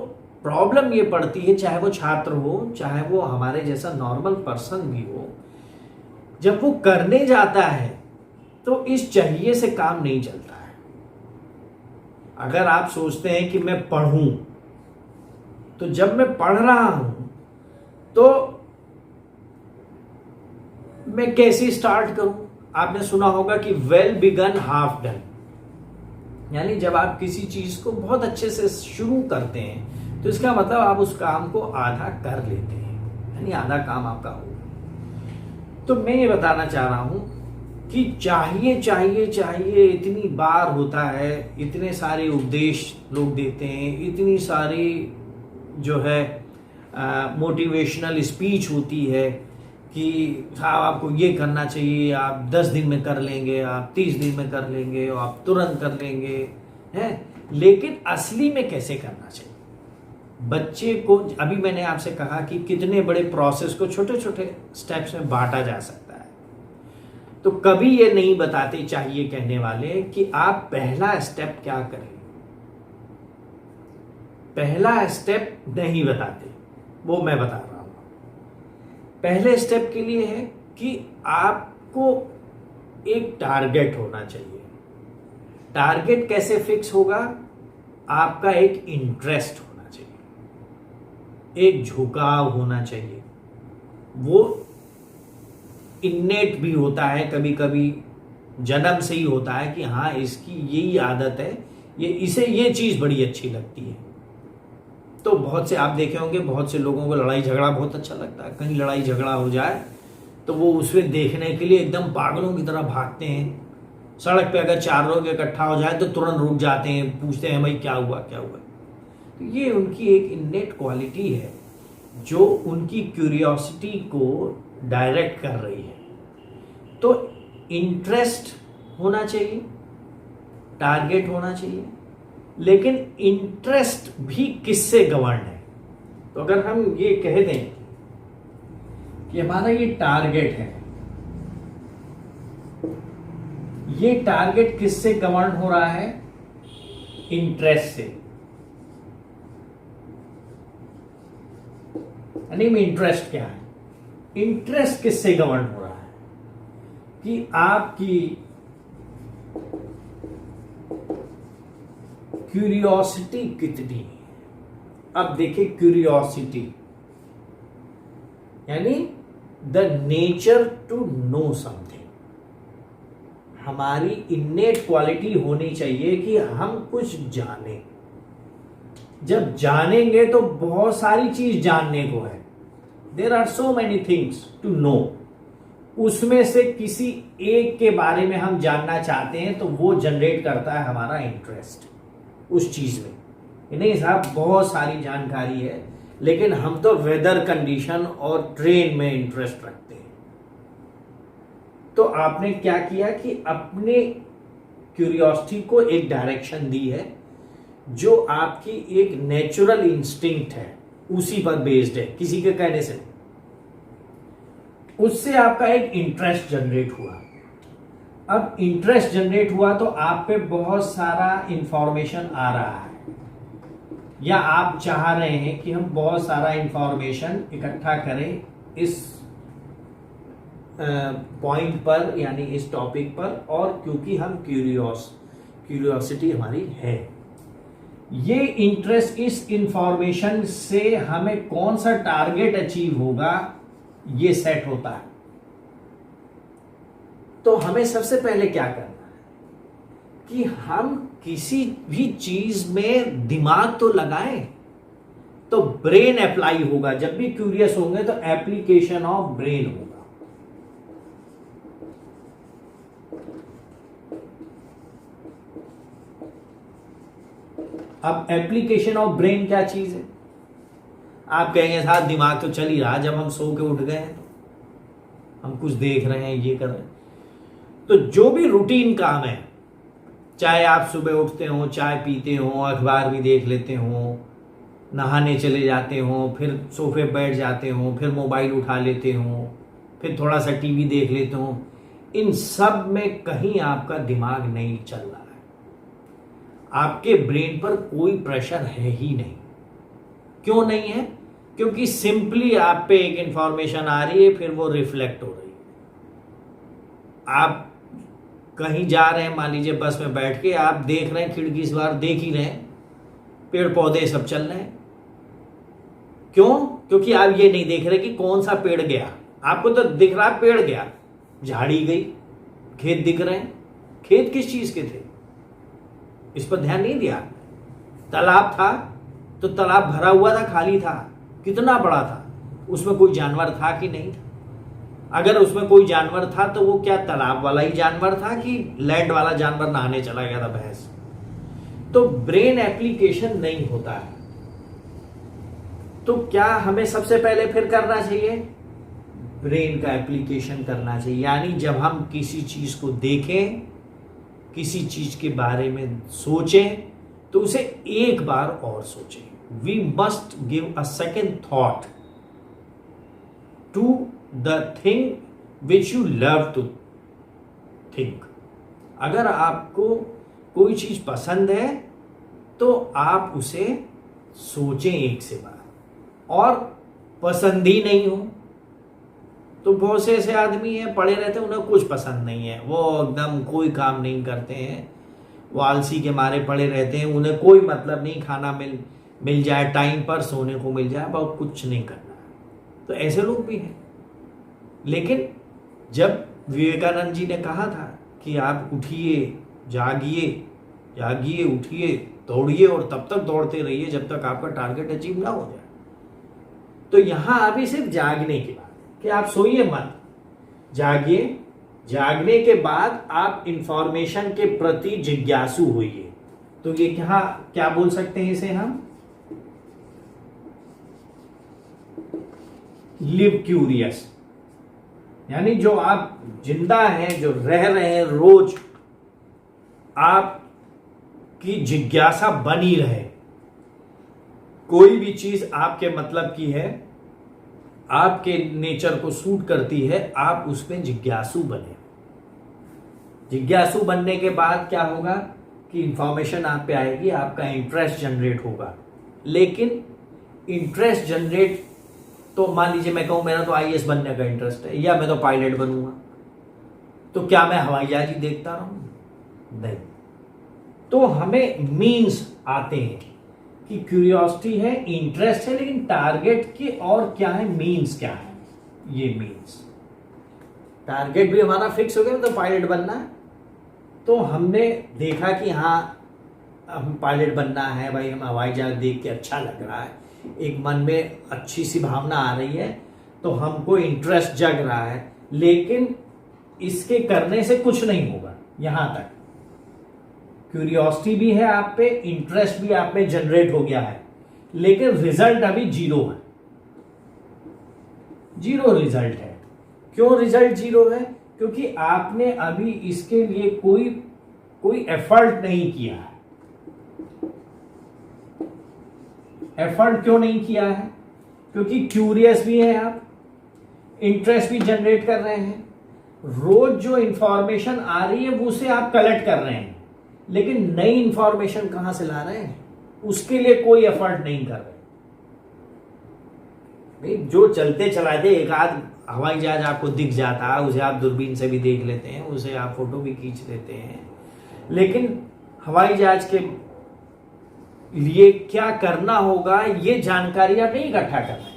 प्रॉब्लम ये पड़ती है, चाहे वो छात्र हो, चाहे वो हमारे जैसा नॉर्मल पर्सन भी हो, जब वो करने जाता है तो इस चाहिए से काम नहीं चलता है। अगर आप सोचते हैं कि मैं पढ़ूं, तो जब मैं पढ़ रहा हूं तो मैं कैसे स्टार्ट करूं। आपने सुना होगा कि वेल बिगन हाफ डन, यानी जब आप किसी चीज को बहुत अच्छे से शुरू करते हैं तो इसका मतलब आप उस काम को आधा कर लेते हैं, यानी आधा काम आपका हो। तो मैं ये बताना चाह रहा हूं कि चाहिए चाहिए चाहिए इतनी बार होता है, इतने सारे उपदेश लोग देते हैं, इतनी सारी जो है मोटिवेशनल स्पीच होती है कि साहब आपको ये करना चाहिए, आप 10 दिन में कर लेंगे, आप 30 दिन में कर लेंगे, और आप तुरंत कर लेंगे हैं। लेकिन असली में कैसे करना चाहिए बच्चे को, अभी मैंने आपसे कहा कि कितने बड़े प्रोसेस को छोटे छोटे स्टेप्स में बांटा जा सकता है। तो कभी ये नहीं बताते चाहिए कहने वाले कि आप पहला स्टेप क्या करें, पहला स्टेप नहीं बताते, वो मैं बता रहा हूं। पहले स्टेप के लिए है कि आपको एक टारगेट होना चाहिए। टारगेट कैसे फिक्स होगा, आपका एक इंटरेस्ट होना चाहिए, एक झुकाव होना चाहिए। वो इन्नेट भी होता है, कभी कभी जन्म से ही होता है कि हाँ इसकी यही आदत है, इसे ये चीज बड़ी अच्छी लगती है। तो बहुत से आप देखे होंगे, बहुत से लोगों को लड़ाई झगड़ा बहुत अच्छा लगता है। कहीं लड़ाई झगड़ा हो जाए तो वो उसमें देखने के लिए एकदम पागलों की तरह भागते हैं। सड़क पे अगर 4 लोग इकट्ठा हो जाए तो तुरंत रुक जाते हैं, पूछते हैं भाई क्या हुआ क्या हुआ। तो ये उनकी एक इन्नेट क्वालिटी है जो उनकी क्यूरियोसिटी को डायरेक्ट कर रही है। तो इंटरेस्ट होना चाहिए, टारगेट होना चाहिए, लेकिन इंटरेस्ट भी किससे गवर्न है। तो अगर हम ये कह दें कि हमारा ये टारगेट है, ये टारगेट किससे गवर्न हो रहा है, इंटरेस्ट से। यानी में इंटरेस्ट क्या है, इंटरेस्ट किससे गवर्न हो रहा है कि आपकी क्यूरियोसिटी कितनी है। अब देखिए क्यूरियोसिटी यानी the nature to know something. हमारी इन्नेट क्वालिटी होनी चाहिए कि हम कुछ जाने। जब जानेंगे तो बहुत सारी चीज जानने को है, there are so many things to know. उसमें से किसी एक के बारे में हम जानना चाहते हैं तो वो जनरेट करता है हमारा इंटरेस्ट उस चीज में। नहीं साहब बहुत सारी जानकारी है, लेकिन हम तो वेदर कंडीशन और ट्रेन में इंटरेस्ट रखते हैं। तो आपने क्या किया कि अपने क्यूरियोसिटी को एक डायरेक्शन दी है जो आपकी एक नेचुरल इंस्टिंक्ट है, उसी पर बेस्ड है, किसी के कहने से। उससे आपका एक इंटरेस्ट जनरेट हुआ। अब इंटरेस्ट जनरेट हुआ तो आप पे बहुत सारा इंफॉर्मेशन आ रहा है। या आप चाह रहे हैं कि हम बहुत सारा इंफॉर्मेशन इकट्ठा करें इस पॉइंट पर, यानी इस टॉपिक पर, और क्योंकि हम क्यूरियोसिटी हमारी है, ये इंटरेस्ट, इस इंफॉर्मेशन से हमें कौन सा टारगेट अचीव होगा ये सेट होता है। तो हमें सबसे पहले क्या करना है कि हम किसी भी चीज में दिमाग तो लगाएं, तो ब्रेन अप्लाई होगा। जब भी क्यूरियस होंगे तो एप्लीकेशन ऑफ ब्रेन होगा। अब एप्लीकेशन ऑफ ब्रेन क्या चीज है? आप कहेंगे साथ दिमाग तो चल ही रहा, जब हम सो के उठ गए हैं तो हम कुछ देख रहे हैं, ये कर रहे हैं। तो जो भी रूटीन काम है, चाहे आप सुबह उठते हो, चाय पीते हो, अखबार भी देख लेते हो, नहाने चले जाते हो, फिर सोफे बैठ जाते हो, फिर मोबाइल उठा लेते हो, फिर थोड़ा सा टीवी देख लेते हो, इन सब में कहीं आपका दिमाग नहीं चल रहा है। आपके ब्रेन पर कोई प्रेशर है ही नहीं। क्यों नहीं है? क्योंकि सिंपली आप पे एक इंफॉर्मेशन आ रही है, फिर वो रिफ्लेक्ट हो रही है। आप कहीं जा रहे हैं, मान लीजिए बस में बैठ के, आप देख रहे हैं, खिड़की से बाहर देख ही रहे हैं, पेड़ पौधे सब चल रहे हैं। क्यों? क्योंकि आप ये नहीं देख रहे कि कौन सा पेड़ गया। आपको तो दिख रहा पेड़ गया, झाड़ी गई, खेत दिख रहे हैं। खेत किस चीज के थे, इस पर ध्यान नहीं दिया। तालाब था तो तालाब भरा हुआ था, खाली था, कितना बड़ा था, उसमें कोई जानवर था कि नहीं था? अगर उसमें कोई जानवर था तो वो क्या तालाब वाला ही जानवर था कि लैंड वाला जानवर नहाने चला गया था, भैंस? तो ब्रेन एप्लीकेशन नहीं होता है। तो क्या हमें सबसे पहले फिर करना चाहिए? ब्रेन का एप्लीकेशन करना चाहिए। यानी जब हम किसी चीज को देखें, किसी चीज के बारे में सोचें, तो उसे एक बार और सोचें। We must give a second thought to the thing which you love to think. अगर आपको कोई चीज पसंद है तो आप उसे सोचें एक से बार। और पसंद ही नहीं हो तो बहुत से ऐसे आदमी हैं, पड़े रहते हैं, उन्हें कुछ पसंद नहीं है, वो एकदम कोई काम नहीं करते हैं, वो आलसी के मारे पड़े रहते हैं, उन्हें कोई मतलब नहीं, खाना मिल जाए टाइम पर, सोने को मिल जाए, बहुत कुछ नहीं करना। तो ऐसे लोग भी हैं। लेकिन जब विवेकानंद जी ने कहा था कि आप उठिए, जागिए, जागिए, उठिए, दौड़िए, और तब तक दौड़ते रहिए जब तक आपका टारगेट अचीव ना हो जाए, तो यहां अभी सिर्फ जागने की बात कि आप सोइए मत, जागिए। जागने के बाद आप इंफॉर्मेशन के प्रति जिज्ञासु होइए। तो ये क्या बोल सकते हैं इसे हम? Live curious. यानी जो आप जिंदा हैं, जो रह रहे हैं, रोज आपकी जिज्ञासा बनी रहे। कोई भी चीज आपके मतलब की है, आपके नेचर को सूट करती है, आप उसमें जिज्ञासु बने। जिज्ञासु बनने के बाद क्या होगा कि इंफॉर्मेशन आप पे आएगी, आपका इंटरेस्ट जनरेट होगा। लेकिन इंटरेस्ट जनरेट, तो मान लीजिए मैं कहूं मेरा तो आईएएस बनने का इंटरेस्ट है, या मैं तो पायलट बनूंगा, तो क्या मैं हवाई जहाज ही देखता रहूं? नहीं। तो हमें मीन्स आते हैं कि क्यूरियोसिटी है, इंटरेस्ट है, लेकिन टारगेट की और क्या है, मीन्स क्या है। ये मीन्स, टारगेट भी हमारा फिक्स हो गया, तो पायलट बनना है, तो हमने देखा कि हाँ हम पायलट बनना है भाई, हम हवाई जहाज देख के अच्छा लग रहा है, एक मन में अच्छी सी भावना आ रही है, तो हमको इंटरेस्ट जग रहा है। लेकिन इसके करने से कुछ नहीं होगा। यहां तक क्यूरियोसिटी भी है आप पे, इंटरेस्ट भी आप में जनरेट हो गया है, लेकिन रिजल्ट अभी जीरो है, जीरो रिजल्ट है। क्यों रिजल्ट जीरो है? क्योंकि आपने अभी इसके लिए कोई एफर्ट नहीं किया है। एफर्ट क्यों नहीं किया है? क्योंकि क्यूरियस भी है आप, इंटरेस्ट भी जनरेट कर रहे हैं, रोज जो इंफॉर्मेशन आ रही है वो उसे आप कलेक्ट कर रहे हैं, लेकिन नई इंफॉर्मेशन कहां से ला रहे हैं? उसके लिए कोई एफर्ट नहीं कर रहे। नहीं, जो चलते चलाते एक आध हवाई जहाज आपको दिख जाता है, उसे आप दूरबीन से भी देख लेते हैं, उसे आप फोटो भी खींच लेते हैं, लेकिन हवाई जहाज के लिए क्या करना होगा ये जानकारी आप नहीं इकट्ठा कर रहे,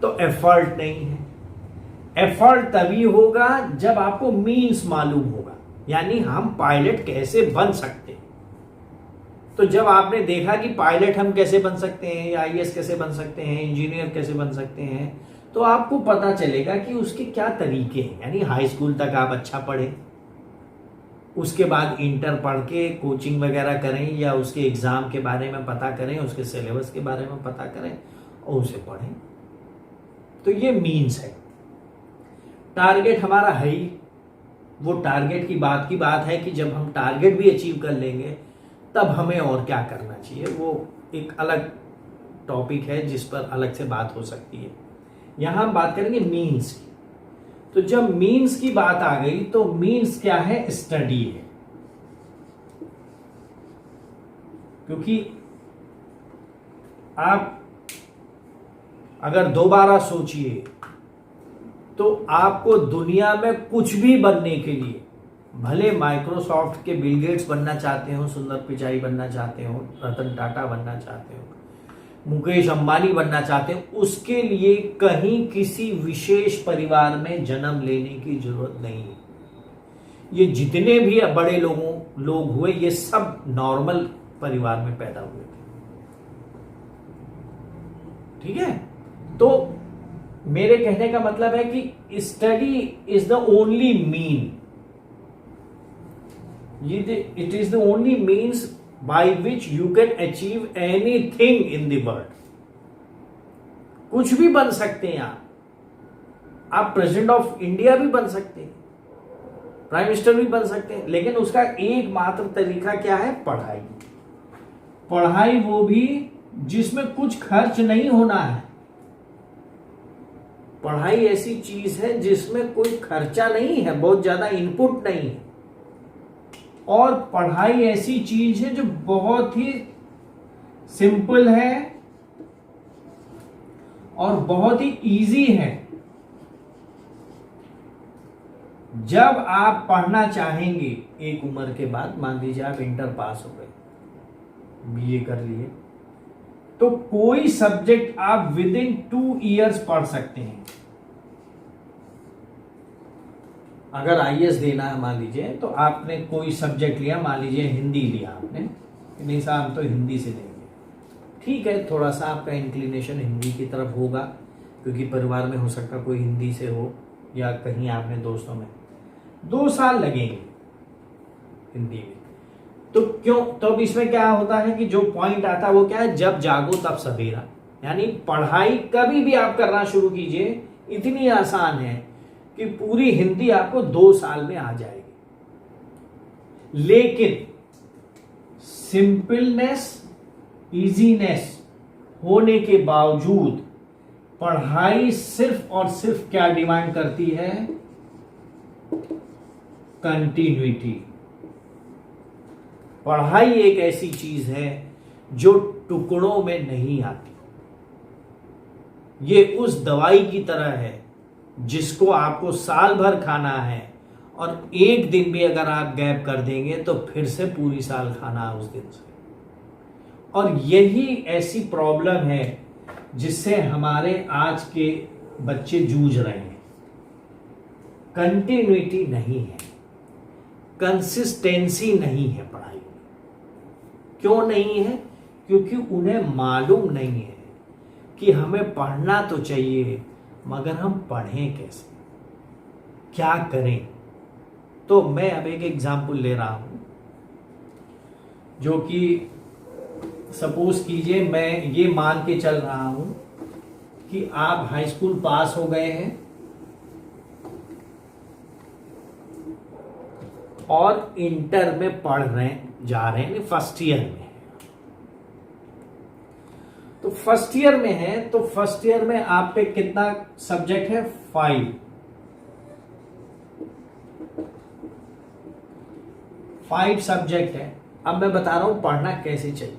तो एफर्ट नहीं है। एफर्ट तभी होगा जब आपको मीन्स मालूम होगा, यानी हम पायलट कैसे बन सकते हैं। तो जब आपने देखा कि पायलट हम कैसे बन सकते हैं, या आईएएस कैसे बन सकते हैं, इंजीनियर कैसे बन सकते हैं, तो आपको पता चलेगा कि उसके क्या तरीके हैं। यानी हाई स्कूल तक आप अच्छा पढ़े, उसके बाद इंटर पढ़ के कोचिंग वगैरह करें, या उसके एग्जाम के बारे में पता करें, उसके सिलेबस के बारे में पता करें और उसे पढ़ें। तो ये मीन्स है। टारगेट हमारा है ही, वो टारगेट की बात है कि जब हम टारगेट भी अचीव कर लेंगे तब हमें और क्या करना चाहिए, वो एक अलग टॉपिक है जिस पर अलग से बात हो सकती है। यहां हम बात करेंगे मीन्स की। तो जब मीन्स की बात आ गई तो मीन्स क्या है, स्टडी है। क्योंकि आप अगर दोबारा सोचिए तो आपको दुनिया में कुछ भी बनने के लिए, भले माइक्रोसॉफ्ट के बिल गेट्स बनना चाहते हो, सुंदर पिचाई बनना चाहते हो, रतन टाटा बनना चाहते हो, मुकेश अंबानी बनना चाहते हो, उसके लिए कहीं किसी विशेष परिवार में जन्म लेने की जरूरत नहीं है। ये जितने भी बड़े लोग हुए, ये सब नॉर्मल परिवार में पैदा हुए थे। ठीक है, तो मेरे कहने का मतलब है कि study is the only mean, it is the only means by which you can achieve anything in the world. कुछ भी बन सकते हैं आप प्रेसिडेंट ऑफ इंडिया भी बन सकते हैं, प्राइम मिनिस्टर भी बन सकते हैं, लेकिन उसका एकमात्र तरीका क्या है, पढ़ाई। पढ़ाई वो भी जिसमें कुछ खर्च नहीं होना है। पढ़ाई ऐसी चीज है जिसमें कोई खर्चा नहीं है, बहुत ज्यादा इनपुट नहीं है। और पढ़ाई ऐसी चीज है जो बहुत ही सिंपल है और बहुत ही इजी है। जब आप पढ़ना चाहेंगे एक उम्र के बाद, मान लीजिए आप इंटर पास हो गए, बीए कर लिए, तो कोई सब्जेक्ट आप विद इन 2 इयर्स पढ़ सकते हैं। अगर आईएएस देना है मान लीजिए, तो आपने कोई सब्जेक्ट लिया, मान लीजिए हिंदी लिया आपने, नहीं साहब हम तो हिंदी से देंगे, ठीक है, थोड़ा सा आपका इंक्लिनेशन हिंदी की तरफ होगा क्योंकि परिवार में हो सकता कोई हिंदी से हो, या कहीं आपने दोस्तों में, 2 साल लगेंगे हिंदी में। तो क्यों, तो अब इसमें क्या होता है कि जो पॉइंट आता है वो क्या है, जब जागो तब सवेरा। यानी पढ़ाई कभी भी आप करना शुरू कीजिए, इतनी आसान है कि पूरी हिंदी आपको 2 साल में आ जाएगी। लेकिन सिंपलनेस, इजीनेस होने के बावजूद पढ़ाई सिर्फ और सिर्फ क्या डिमांड करती है, कंटिन्यूटी। पढ़ाई एक ऐसी चीज है जो टुकड़ों में नहीं आती। ये उस दवाई की तरह है जिसको आपको साल भर खाना है, और एक दिन भी अगर आप गैप कर देंगे तो फिर से पूरी साल खाना है उस दिन से। और यही ऐसी प्रॉब्लम है जिससे हमारे आज के बच्चे जूझ रहे हैं। कंटिन्यूटी नहीं है, कंसिस्टेंसी नहीं है पढ़ाई में। क्यों नहीं है? क्योंकि उन्हें मालूम नहीं है कि हमें पढ़ना तो चाहिए, मगर हम पढ़ें कैसे, क्या करें। तो मैं अब एक एग्जाम्पल ले रहा हूं, जो कि सपोज कीजिए मैं ये मान के चल रहा हूं कि आप हाई स्कूल पास हो गए हैं और इंटर में पढ़ रहे जा रहे हैं, फर्स्ट ईयर में। तो फर्स्ट ईयर में है, तो फर्स्ट ईयर में आप पे कितना सब्जेक्ट है, 5 सब्जेक्ट है। अब मैं बता रहा हूं पढ़ना कैसे चाहिए।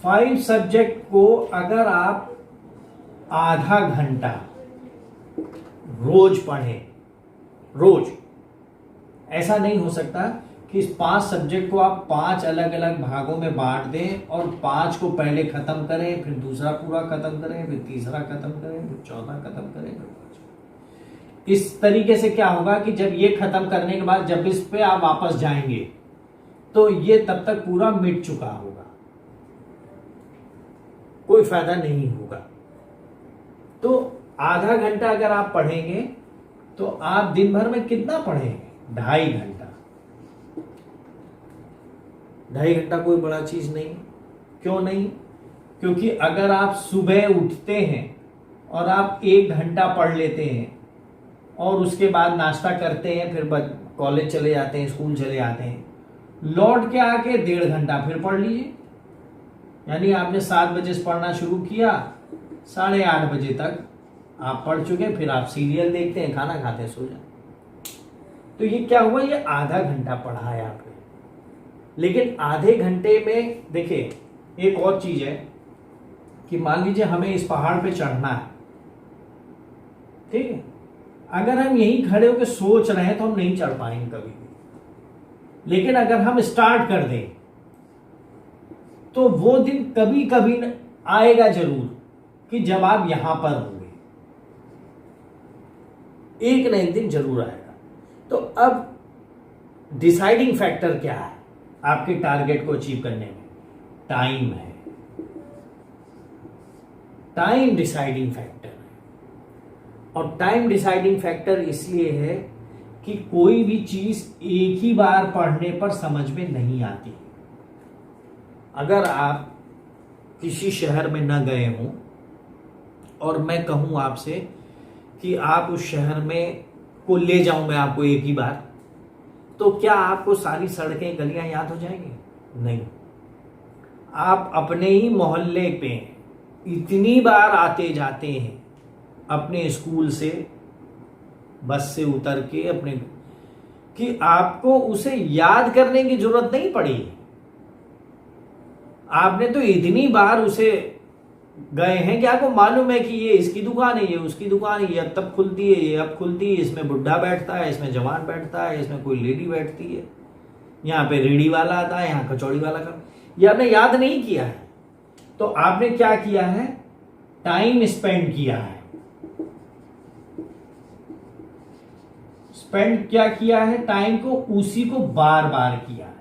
5 सब्जेक्ट को अगर आप आधा घंटा रोज पढ़ें, रोज, ऐसा नहीं हो सकता कि इस 5 सब्जेक्ट को आप 5 अलग अलग भागों में बांट दें और 5 को पहले खत्म करें, फिर दूसरा पूरा खत्म करें, फिर तीसरा खत्म करें, फिर चौथा खत्म करें, फिर पांचवा। इस तरीके से क्या होगा कि जब ये खत्म करने के बाद जब इस पे आप वापस जाएंगे तो ये तब तक पूरा मिट चुका होगा, कोई फायदा नहीं होगा। तो आधा घंटा अगर आप पढ़ेंगे तो आप दिन भर में कितना पढ़ेंगे? 2.5 घंटा। 2.5 घंटा कोई बड़ा चीज नहीं। क्यों नहीं? क्योंकि अगर आप सुबह उठते हैं और आप 1 घंटा पढ़ लेते हैं और उसके बाद नाश्ता करते हैं, फिर कॉलेज चले जाते हैं, स्कूल चले जाते हैं, लौट के आके 1.5 घंटा फिर पढ़ लीजिए। यानी आपने 7 बजे से पढ़ना शुरू किया, 8:30 बजे तक आप पढ़ चुके, फिर आप सीरियल देखते हैं, खाना खाते हैं, सो जाते। तो ये क्या हुआ? ये आधा घंटा पढ़ा है आपने। लेकिन आधे घंटे में देखिए एक और चीज है कि मान लीजिए हमें इस पहाड़ पे चढ़ना है, ठीक है, अगर हम यहीं खड़े होकर सोच रहे हैं तो हम नहीं चढ़ पाएंगे कभी भी। लेकिन अगर हम स्टार्ट कर दें तो वो दिन कभी कभी आएगा जरूर कि जब आप यहां पर होंगे, एक न एक दिन जरूर आएगा। तो अब डिसाइडिंग फैक्टर क्या है आपके टारगेट को अचीव करने में? टाइम है। टाइम डिसाइडिंग फैक्टर है। और टाइम डिसाइडिंग फैक्टर इसलिए है कि कोई भी चीज एक ही बार पढ़ने पर समझ में नहीं आती। अगर आप किसी शहर में न गए हों और मैं कहूं आपसे कि आप उस शहर में को ले जाऊं मैं आपको एक ही बार, तो क्या आपको सारी सड़कें गलियां याद हो जाएंगी? नहीं। आप अपने ही मोहल्ले पे इतनी बार आते जाते हैं अपने स्कूल से, बस से उतर के अपने, कि आपको उसे याद करने की जरूरत नहीं पड़ी। आपने तो इतनी बार उसे गए हैं कि आपको मालूम है कि ये इसकी दुकान है, ये उसकी दुकान है, ये अब तब खुलती है, ये अब खुलती है, इसमें बुढ़ा बैठता है, इसमें जवान बैठता है, इसमें कोई लेडी बैठती है, यहाँ पे रेडी वाला आता है, यहाँ कचौड़ी वाला का, ये आपने याद नहीं किया है। तो आपने क्या किया है? टाइम स्पेंड किया है। स्पेंड क्या किया है? टाइम को, उसी को बार बार किया है।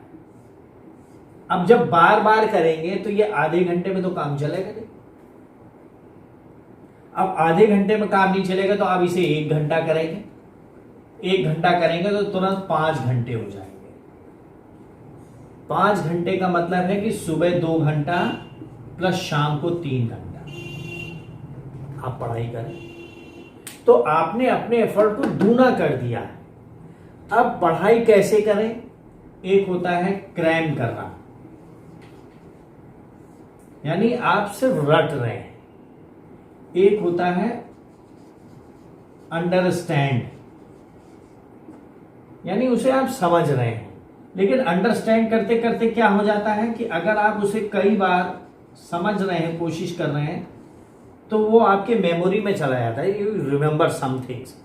अब जब बार बार करेंगे तो ये आधे घंटे में तो काम चलेगा नहीं। अब आधे घंटे में काम नहीं चलेगा तो आप इसे 1 घंटा करेंगे, 1 घंटा करेंगे तो तुरंत 5 घंटे हो जाएंगे। 5 घंटे का मतलब है कि सुबह 2 घंटा प्लस शाम को 3 घंटा आप पढ़ाई करें। तो आपने अपने एफर्ट को दूना कर दिया है। अब पढ़ाई कैसे करें? एक होता है क्रैम करना, यानी आप सिर्फ रट रहे हैं। एक होता है अंडरस्टैंड, यानी उसे आप समझ रहे हैं। लेकिन अंडरस्टैंड करते करते क्या हो जाता है कि अगर आप उसे कई बार समझ रहे हैं, कोशिश कर रहे हैं, तो वो आपके मेमोरी में चला जाता है। You remember some things.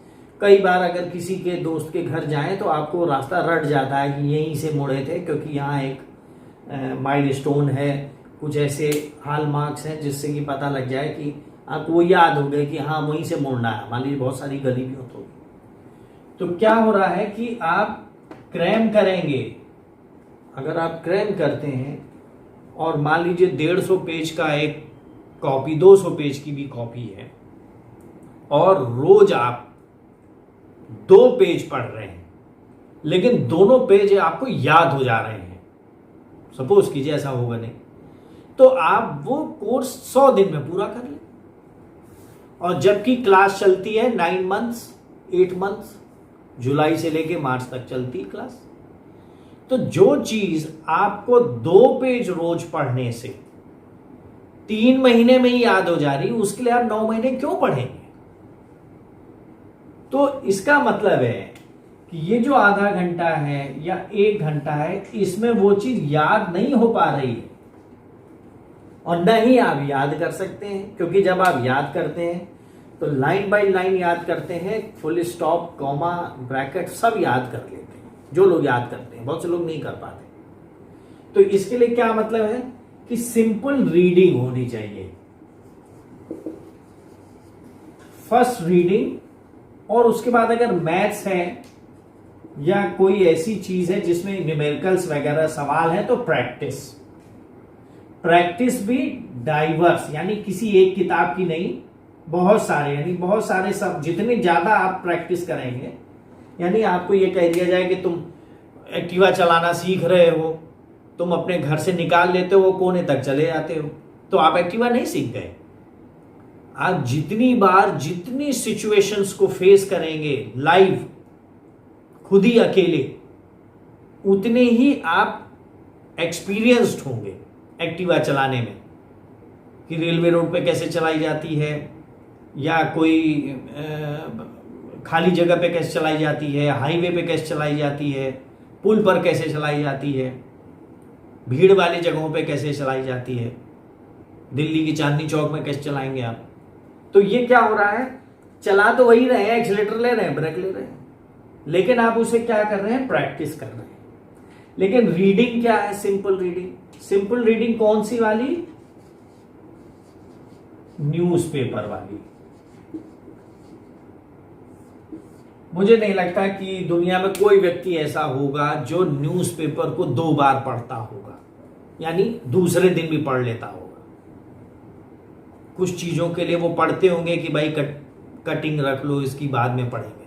कई बार अगर किसी के दोस्त के घर जाएं तो आपको रास्ता रट जाता है कि यहीं से मुड़े थे, क्योंकि यहाँ एक माइलस्टोन है, कुछ ऐसे हॉलमार्क्स हैं जिससे कि पता लग जाए कि आपको वो याद हो गया कि हाँ वहीं से मुड़ना है। मान लीजिए बहुत सारी गली भी होती, तो क्या हो रहा है कि आप क्रैम करेंगे। अगर आप क्रैम करते हैं और मान लीजिए 150 पेज का एक कॉपी, 200 पेज की भी कॉपी है, और रोज आप 2 पेज पढ़ रहे हैं, लेकिन दोनों पेज आपको याद हो जा रहे हैं, सपोज कीजिए ऐसा होगा नहीं, तो आप वो कोर्स 100 दिन में पूरा कर लें। और जबकि क्लास चलती है 9 मंथ्स, 8 मंथ्स, जुलाई से लेके मार्च तक चलती है क्लास। तो जो चीज आपको 2 पेज रोज पढ़ने से 3 महीने में ही याद हो जा रही, उसके लिए आप 9 महीने क्यों पढ़ेंगे? तो इसका मतलब है कि ये जो आधा घंटा है या 1 घंटा है, इसमें वो चीज याद नहीं हो पा रही है। और न ही आप याद कर सकते हैं, क्योंकि जब आप याद करते हैं तो लाइन बाय लाइन याद करते हैं, फुल स्टॉप, कॉमा, ब्रैकेट सब याद कर लेते हैं। जो लोग याद करते हैं, बहुत से लोग नहीं कर पाते। तो इसके लिए क्या मतलब है कि सिंपल रीडिंग होनी चाहिए, फर्स्ट रीडिंग। और उसके बाद अगर मैथ्स है या कोई ऐसी चीज है जिसमें न्यूमेरिकल्स वगैरह सवाल है तो प्रैक्टिस। प्रैक्टिस भी डाइवर्स, यानी किसी एक किताब की नहीं, बहुत सारे, यानी बहुत सारे सब, जितने ज्यादा आप प्रैक्टिस करेंगे, यानी आपको ये कह दिया जाए कि तुम एक्टिवा चलाना सीख रहे हो, तुम अपने घर से निकाल लेते हो, कोने तक चले जाते हो, तो आप एक्टिवा नहीं सीख गए। आप जितनी बार जितनी सिचुएशंस को फेस करेंगे लाइव, खुद ही अकेले, उतने ही आप एक्सपीरियंस्ड होंगे एक्टिवा चलाने में, कि रेलवे रोड पे कैसे चलाई जाती है, या कोई खाली जगह पे कैसे चलाई जाती है, हाईवे पे कैसे चलाई जाती है, पुल पर कैसे चलाई जाती है, भीड़ वाली जगहों पे कैसे चलाई जाती है, दिल्ली की चांदनी चौक में कैसे चलाएंगे आप। तो ये क्या हो रहा है, चला तो वही रहे हैं, एक्सीलेटर ले रहे हैं, ब्रेक ले रहे हैं, लेकिन आप उसे क्या कर रहे हैं, प्रैक्टिस कर रहे हैं। लेकिन रीडिंग क्या है, सिंपल रीडिंग। सिंपल रीडिंग कौन सी वाली, न्यूज़पेपर वाली। मुझे नहीं लगता कि दुनिया में कोई व्यक्ति ऐसा होगा जो न्यूज़पेपर को 2 बार पढ़ता होगा, यानी दूसरे दिन भी पढ़ लेता होगा। कुछ चीजों के लिए वो पढ़ते होंगे कि भाई कटिंग रख लो, इसकी बाद में पढ़ेंगे।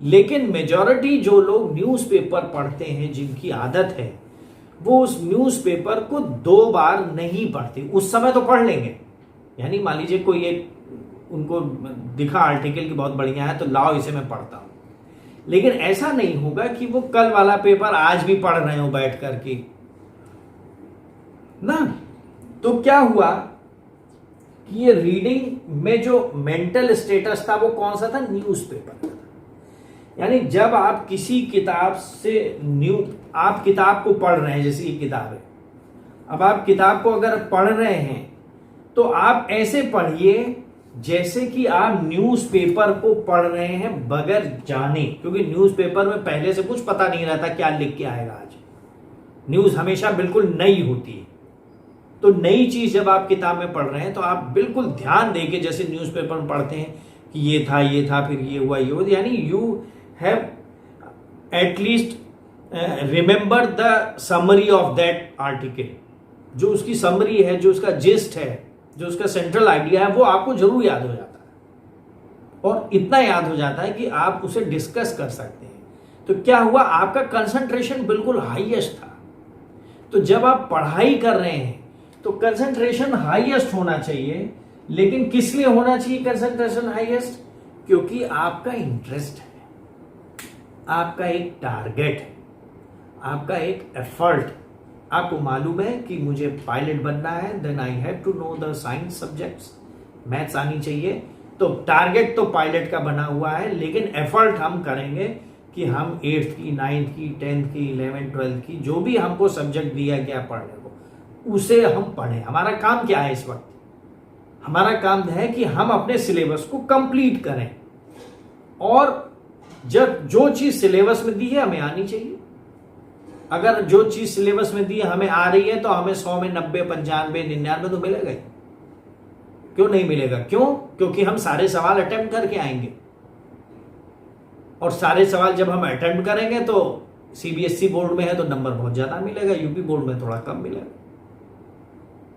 लेकिन मेजॉरिटी जो लोग न्यूज़पेपर पढ़ते हैं, जिनकी आदत है, वो उस न्यूज़पेपर को 2 बार नहीं पढ़ते। उस समय तो पढ़ लेंगे, यानी मान लीजिए कोई एक उनको दिखा आर्टिकल की बहुत बढ़िया है, तो लाओ इसे मैं पढ़ता हूं। लेकिन ऐसा नहीं होगा कि वो कल वाला पेपर आज भी पढ़ रहे हो बैठ करके ना। तो क्या हुआ कि ये रीडिंग में जो मेंटल स्टेटस था वो कौन सा था, न्यूज़पेपर। यानी जब आप किसी किताब से आप किताब को पढ़ रहे हैं, जैसे ये किताब है, अब आप किताब को अगर पढ़ रहे हैं तो आप ऐसे पढ़िए जैसे कि आप न्यूज़पेपर को पढ़ रहे हैं बगैर जाने, क्योंकि न्यूज़पेपर में पहले से कुछ पता नहीं रहता क्या लिख के आएगा आज। न्यूज़ हमेशा बिल्कुल नई होती है। तो नई चीज जब आप किताब में पढ़ रहे हैं तो आप बिल्कुल ध्यान देके, जैसे न्यूज़पेपर में पढ़ते हैं कि ये था फिर ये हुआ, यानी you have at least remember the summary of that article. जो उसकी समरी है, जो उसका जिस्ट है, जो उसका सेंट्रल आइडिया है, वो आपको जरूर याद हो जाता है, और इतना याद हो जाता है कि आप उसे डिस्कस कर सकते हैं। तो क्या हुआ, आपका कंसंट्रेशन बिल्कुल हाईएस्ट था। तो जब आप पढ़ाई कर रहे हैं तो कंसंट्रेशन हाईएस्ट होना चाहिए। लेकिन किस लिए होना चाहिए कंसंट्रेशन हाईएस्ट, क्योंकि आपका इंटरेस्ट है, आपका एक टारगेट है, आपका एक एफर्ट। आपको मालूम है कि मुझे पायलट बनना है, then I have to know the science subjects, maths आनी चाहिए। तो टारगेट तो पायलट का बना हुआ है, लेकिन एफर्ट हम करेंगे कि हम 8th की, 9th की, 10th की, 11th, 12th की, जो भी हमको सब्जेक्ट दिया गया पढ़ने को, उसे हम पढ़ें। हमारा काम क्या है इस वक्त, हमारा काम है कि हम अपने सिलेबस को कंप्लीट करें, और जब जो चीज सिलेबस में दी है हमें आनी चाहिए। अगर जो चीज सिलेबस में दी है हमें आ रही है तो हमें 100 में 90, 95, 99 तो मिलेगा ही। क्यों नहीं मिलेगा, क्यों, क्योंकि हम सारे सवाल अटेम्प्ट करके आएंगे, और सारे सवाल जब हम अटेम्प्ट करेंगे तो सीबीएसई बोर्ड में है तो नंबर बहुत ज्यादा मिलेगा, यूपी बोर्ड में थोड़ा कम मिलेगा।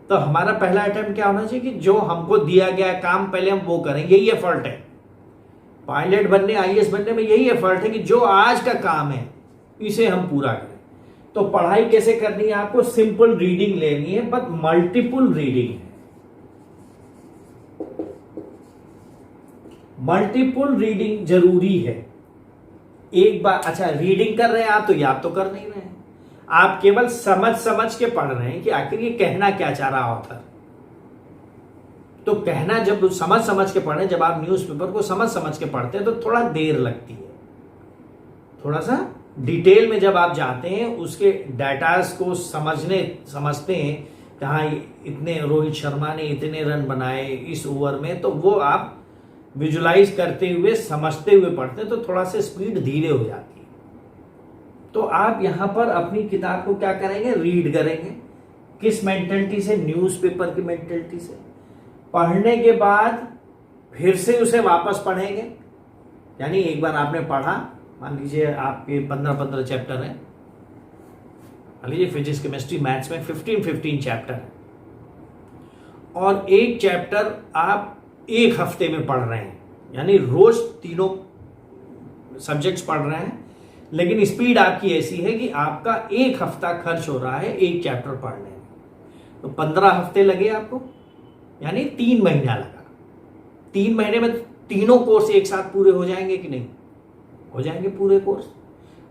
तो हमारा पहला अटेम्प्ट क्या होना चाहिए कि जो हमको दिया गया काम पहले हम वो करें। यही एफर्ट है पायलट बनने, आईएएस बनने में, यही एफर्ट है कि जो आज का काम है इसे हम पूरा करें। तो पढ़ाई कैसे करनी है, आपको सिंपल रीडिंग लेनी है, बट मल्टीपल रीडिंग है। मल्टीपल रीडिंग जरूरी है। एक बार अच्छा रीडिंग कर रहे हैं आप तो याद तो कर नहीं रहे हैं, आप केवल समझ समझ के पढ़ रहे हैं कि आखिर ये कहना क्या चाह रहा ऑथर। तो कहना जब समझ समझ के पढ़े, जब आप न्यूज़पेपर को समझ समझ के पढ़ते हैं तो थोड़ा देर लगती है, थोड़ा सा डिटेल में जब आप जाते हैं, उसके डाटास को समझते हैं, कहाँ इतने रोहित शर्मा ने इतने रन बनाए इस ओवर में, तो वो आप विजुलाइज करते हुए समझते हुए पढ़ते हैं तो थोड़ा सा स्पीड धीरे हो जाती है। तो आप यहां पर अपनी किताब को क्या करेंगे, रीड करेंगे। किस मेंटेलिटी से, न्यूज़पेपर की मेंटेलिटी से। पढ़ने के बाद फिर से उसे वापस पढ़ेंगे, यानी एक बार आपने पढ़ा, मान लीजिए आपके 15-15 चैप्टर हैं, मान लीजिए फिजिक्स, केमिस्ट्री, मैथ्स में 15-15 चैप्टर है, और एक चैप्टर आप एक हफ्ते में पढ़ रहे हैं, यानी रोज तीनों सब्जेक्ट्स पढ़ रहे हैं, लेकिन स्पीड आपकी ऐसी है कि आपका एक हफ्ता खर्च हो रहा है एक चैप्टर पढ़ने में, तो 15 हफ्ते लगे आपको, यानी 3 महीना लगा। 3 महीने में तीनों कोर्स एक साथ पूरे हो जाएंगे कि नहीं? हो जाएंगे पूरे कोर्स।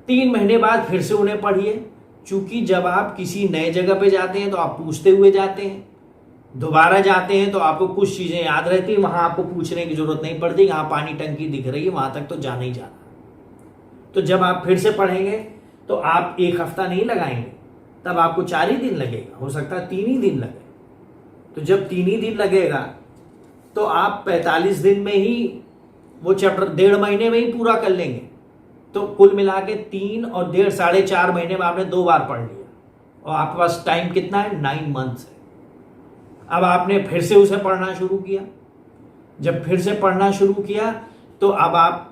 3 महीने बाद फिर से उन्हें पढ़िए, चूंकि जब आप किसी नए जगह पे जाते हैं तो आप पूछते हुए जाते हैं, दोबारा जाते हैं तो आपको कुछ चीजें याद रहती है, वहां आपको पूछने की जरूरत नहीं पड़ती, यहाँ पानी टंकी दिख रही है वहां तक तो जाना ही जाना। तो जब आप फिर से पढ़ेंगे तो आप एक हफ्ता नहीं लगाएंगे, तब आपको 4 ही दिन लगेगा, हो सकता है 3 ही दिन लगे। तो जब 3 ही दिन लगेगा तो आप 45 दिन में ही वो चैप्टर 1.5 महीने में ही पूरा कर लेंगे। तो कुल मिला के 3 और 1.5 4.5 महीने में आपने 2 बार पढ़ लिया, और आपके पास टाइम कितना है? 9 मंथ्स है। अब आपने फिर से उसे पढ़ना शुरू किया। जब फिर से पढ़ना शुरू किया तो अब आप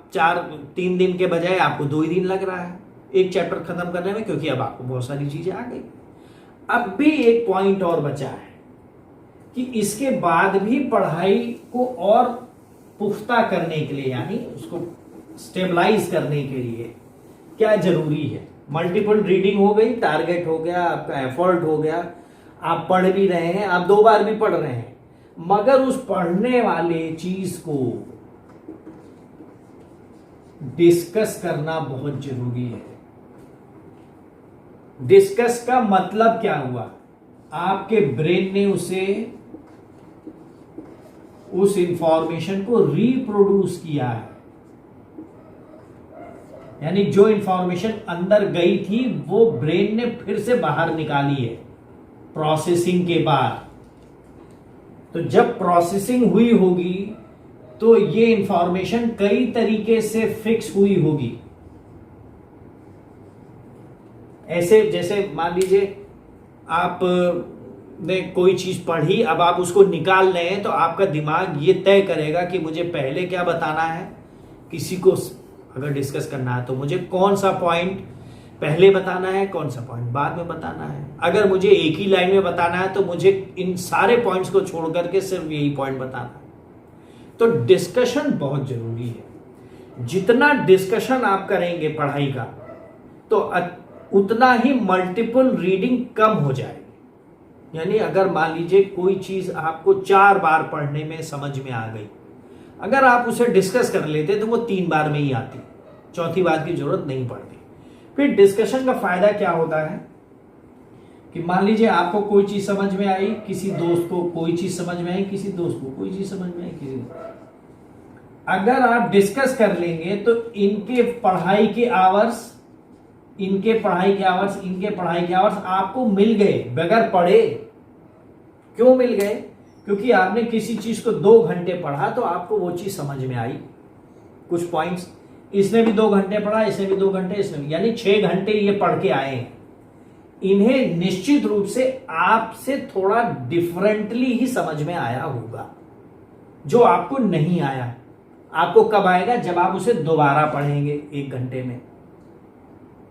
3 दिन के बजाय आपको 2 ही दिन लग रहा है एक चैप्टर खत्म करने में, क्योंकि अब आपको बहुत सारी चीजें आ गई। अब भी एक पॉइंट और बचा है कि इसके बाद भी पढ़ाई को और पुख्ता करने के लिए, यानी उसको स्टेबलाइज करने के लिए क्या जरूरी है। मल्टीपल रीडिंग हो गई, टारगेट हो गया, आपका एफर्ट हो गया, आप पढ़ भी रहे हैं, आप 2 बार भी पढ़ रहे हैं, मगर उस पढ़ने वाले चीज को डिस्कस करना बहुत जरूरी है। डिस्कस का मतलब क्या हुआ? आपके ब्रेन ने उस इंफॉर्मेशन को रिप्रोड्यूस किया है, यानी जो इंफॉर्मेशन अंदर गई थी वो ब्रेन ने फिर से बाहर निकाली है प्रोसेसिंग के बाद। तो जब प्रोसेसिंग हुई होगी तो ये इंफॉर्मेशन कई तरीके से फिक्स हुई होगी। ऐसे जैसे मान लीजिए आप ने कोई चीज पढ़ी, अब आप उसको निकाल रहे हैं, तो आपका दिमाग ये तय करेगा कि मुझे पहले क्या बताना है, किसी को अगर डिस्कस करना है तो मुझे कौन सा पॉइंट पहले बताना है, कौन सा पॉइंट बाद में बताना है। अगर मुझे एक ही लाइन में बताना है तो मुझे इन सारे पॉइंट्स को छोड़ करके सिर्फ यही पॉइंट बताना है। तो डिस्कशन बहुत जरूरी है। जितना डिस्कशन आप करेंगे पढ़ाई का, तो उतना ही मल्टीपल रीडिंग कम हो जाएगी। यानी अगर मान लीजिए कोई चीज आपको 4 बार पढ़ने में समझ में आ गई, अगर आप उसे डिस्कस कर लेते तो वो 3 बार में ही आती, चौथी बार की जरूरत नहीं पड़ती। फिर डिस्कशन का फायदा क्या होता है कि मान लीजिए आपको कोई चीज समझ में आई, किसी दोस्त को कोई चीज समझ में आई, किसी दोस्त को कोई चीज समझ में आई, किसी अगर आप डिस्कस कर लेंगे तो इनके पढ़ाई के आवर्स आपको मिल गए बगैर पढ़े। क्यों मिल गए? क्योंकि आपने किसी चीज को 2 घंटे पढ़ा तो आपको वो चीज समझ में आई, कुछ पॉइंट्स। इसने भी 2 घंटे पढ़ा, इसने भी 2 घंटे, इसने भी, यानी 6 घंटे ये पढ़ के आए हैं। इन्हें निश्चित रूप से आपसे थोड़ा डिफरेंटली ही समझ में आया होगा, जो आपको नहीं आया। आपको कब आएगा? जब आप उसे दोबारा पढ़ेंगे 1 घंटे में,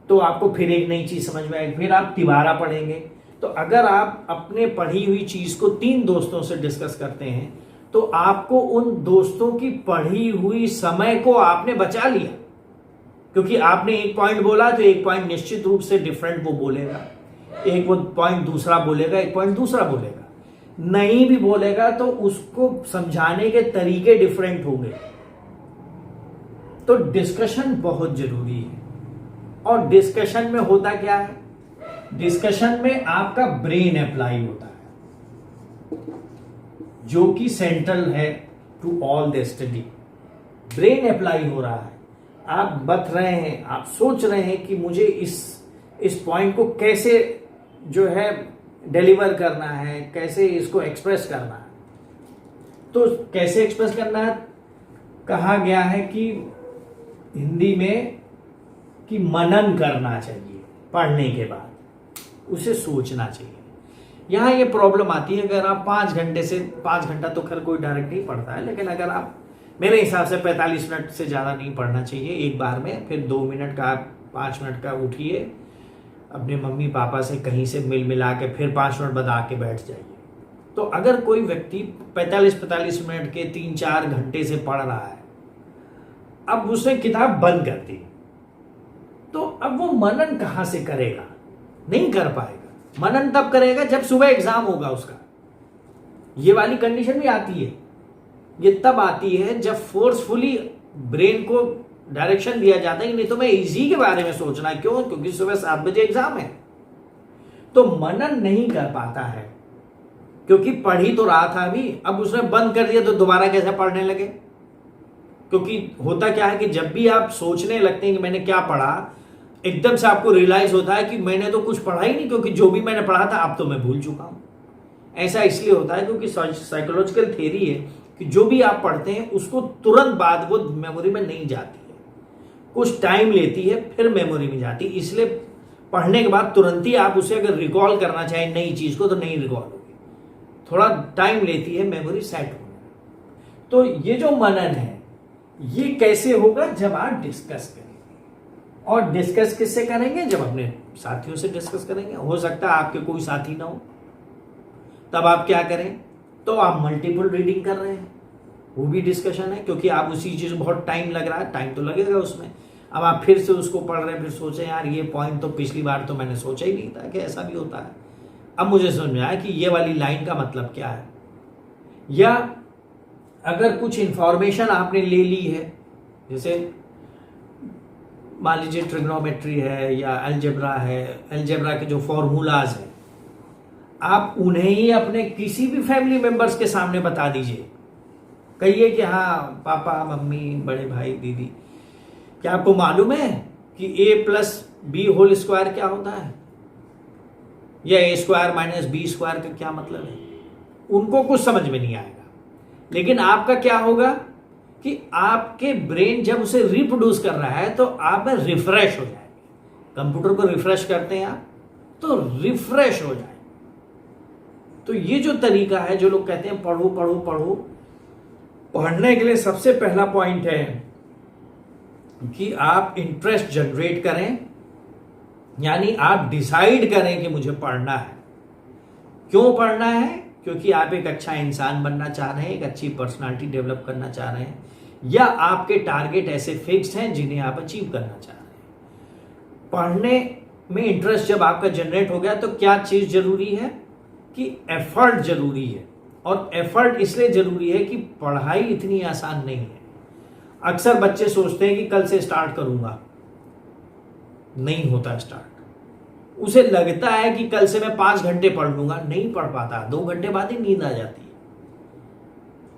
तो आपको फिर एक नई चीज समझ में आएगी, फिर आप तिबारा पढ़ेंगे। तो अगर आप अपने पढ़ी हुई चीज को 3 दोस्तों से डिस्कस करते हैं तो आपको उन दोस्तों की पढ़ी हुई समय को आपने बचा लिया, क्योंकि आपने एक पॉइंट बोला तो एक पॉइंट निश्चित रूप से डिफरेंट वो बोलेगा, एक वो पॉइंट दूसरा बोलेगा, एक पॉइंट दूसरा बोलेगा, नहीं भी बोलेगा तो उसको समझाने के तरीके डिफरेंट होंगे। तो डिस्कशन बहुत जरूरी है। और डिस्कशन में होता क्या है? डिस्कशन में आपका ब्रेन अप्लाई होता है, जो कि सेंट्रल है to all the study. Brain apply हो रहा है, आप बत रहे हैं, आप सोच रहे हैं कि मुझे इस पॉइंट को कैसे जो है डिलीवर करना है, कैसे इसको एक्सप्रेस करना है। तो कैसे एक्सप्रेस करना है, कहा गया है कि हिंदी में कि मनन करना चाहिए, पढ़ने के बाद उसे सोचना चाहिए। यहाँ ये प्रॉब्लम आती है, अगर आप 5 घंटा तो खैर कोई डायरेक्ट नहीं पढ़ता है, लेकिन अगर आप, मेरे हिसाब से 45 मिनट से ज़्यादा नहीं पढ़ना चाहिए एक बार में। फिर 2 मिनट का, 5 मिनट का उठिए, अपने मम्मी पापा से कहीं से मिला के फिर 5 मिनट बाद आके बैठ जाइए। तो अगर कोई व्यक्ति 45 मिनट के 3-4 घंटे से पढ़ रहा है, अब उसने किताब बंद कर दी, तो अब वो मनन कहाँ से करेगा? नहीं कर पाएगा। मनन तब करेगा जब सुबह एग्जाम होगा उसका। ये वाली कंडीशन भी आती है, ये तब आती है जब फोर्सफुली ब्रेन को डायरेक्शन दिया जाता है कि नहीं, तो मैं इजी के बारे में सोचना है। क्यों? क्योंकि सुबह 7 बजे एग्जाम है। तो मनन नहीं कर पाता है, क्योंकि पढ़ ही तो रहा था अभी, अब उसने बंद कर दिया तो दोबारा कैसे पढ़ने लगे? क्योंकि होता क्या है कि जब भी आप सोचने लगते हैं कि मैंने क्या पढ़ा, एकदम से आपको रियलाइज होता है कि मैंने तो कुछ पढ़ा ही नहीं, क्योंकि जो भी मैंने पढ़ा था अब तो मैं भूल चुका हूं। ऐसा इसलिए होता है क्योंकि साइकोलॉजिकल थ्योरी है कि जो भी आप पढ़ते हैं उसको तुरंत बाद वो मेमोरी में नहीं जाती है, कुछ टाइम लेती है, फिर मेमोरी में जाती है। इसलिए पढ़ने के बाद तुरंत ही आप उसे अगर रिकॉल करना चाहें नई चीज को, तो नहीं रिकॉल होगी, थोड़ा टाइम लेती है मेमोरी सेट होने में। तो ये जो मनन है, ये कैसे होगा? जब आप डिस्कस करेंगे। और डिस्कस किससे करेंगे? जब अपने साथियों से डिस्कस करेंगे। हो सकता है आपके कोई साथी ना हो, तब आप क्या करें? तो आप मल्टीपल रीडिंग कर रहे हैं, वो भी डिस्कशन है, क्योंकि आप उसी चीज बहुत टाइम लग रहा है, टाइम तो लगेगा उसमें। अब आप फिर से उसको पढ़ रहे हैं, फिर सोचें यार ये पॉइंट तो पिछली बार तो मैंने सोचा ही नहीं था कि ऐसा भी होता है। अब मुझे समझ में आया कि ये वाली लाइन का मतलब क्या है। या अगर कुछ इंफॉर्मेशन आपने ले ली है, जैसे मान लीजिए ट्रिग्नोमेट्री है या अलजेब्रा है, अलजेब्रा के जो फॉर्मूलाज हैं, आप उन्हें ही अपने किसी भी फैमिली मेंबर्स के सामने बता दीजिए। कहिए कि हाँ पापा, मम्मी, बड़े भाई, दीदी, क्या आपको मालूम है कि a+b² क्या होता है, या a² - b² का क्या मतलब है? उनको कुछ समझ में नहीं आएगा। लेकिन आपका क्या होगा कि आपके ब्रेन जब उसे रिप्रोड्यूस कर रहा है तो आप में रिफ्रेश हो जाएंगे। कंप्यूटर को रिफ्रेश करते हैं आप, तो रिफ्रेश हो जाए। तो ये जो तरीका है, जो लोग कहते हैं पढ़ो पढ़ो पढ़ो, पढ़ने के लिए सबसे पहला पॉइंट है कि आप इंटरेस्ट जनरेट करें, यानी आप डिसाइड करें कि मुझे पढ़ना है। क्यों पढ़ना है? क्योंकि आप एक अच्छा इंसान बनना चाह रहे हैं, एक अच्छी पर्सनालिटी डेवलप करना चाह रहे हैं, या आपके टारगेट ऐसे फिक्स्ड हैं जिन्हें आप अचीव करना चाह रहे हैं। पढ़ने में इंटरेस्ट जब आपका जनरेट हो गया, तो क्या चीज जरूरी है कि एफर्ट जरूरी है। और एफर्ट इसलिए जरूरी है कि पढ़ाई इतनी आसान नहीं है। अक्सर बच्चे सोचते हैं कि कल से स्टार्ट करूंगा, नहीं होता स्टार्ट। उसे लगता है कि कल से मैं 5 घंटे पढ़ लूंगा, नहीं पढ़ पाता, 2 घंटे बाद ही नींद आ जाती है।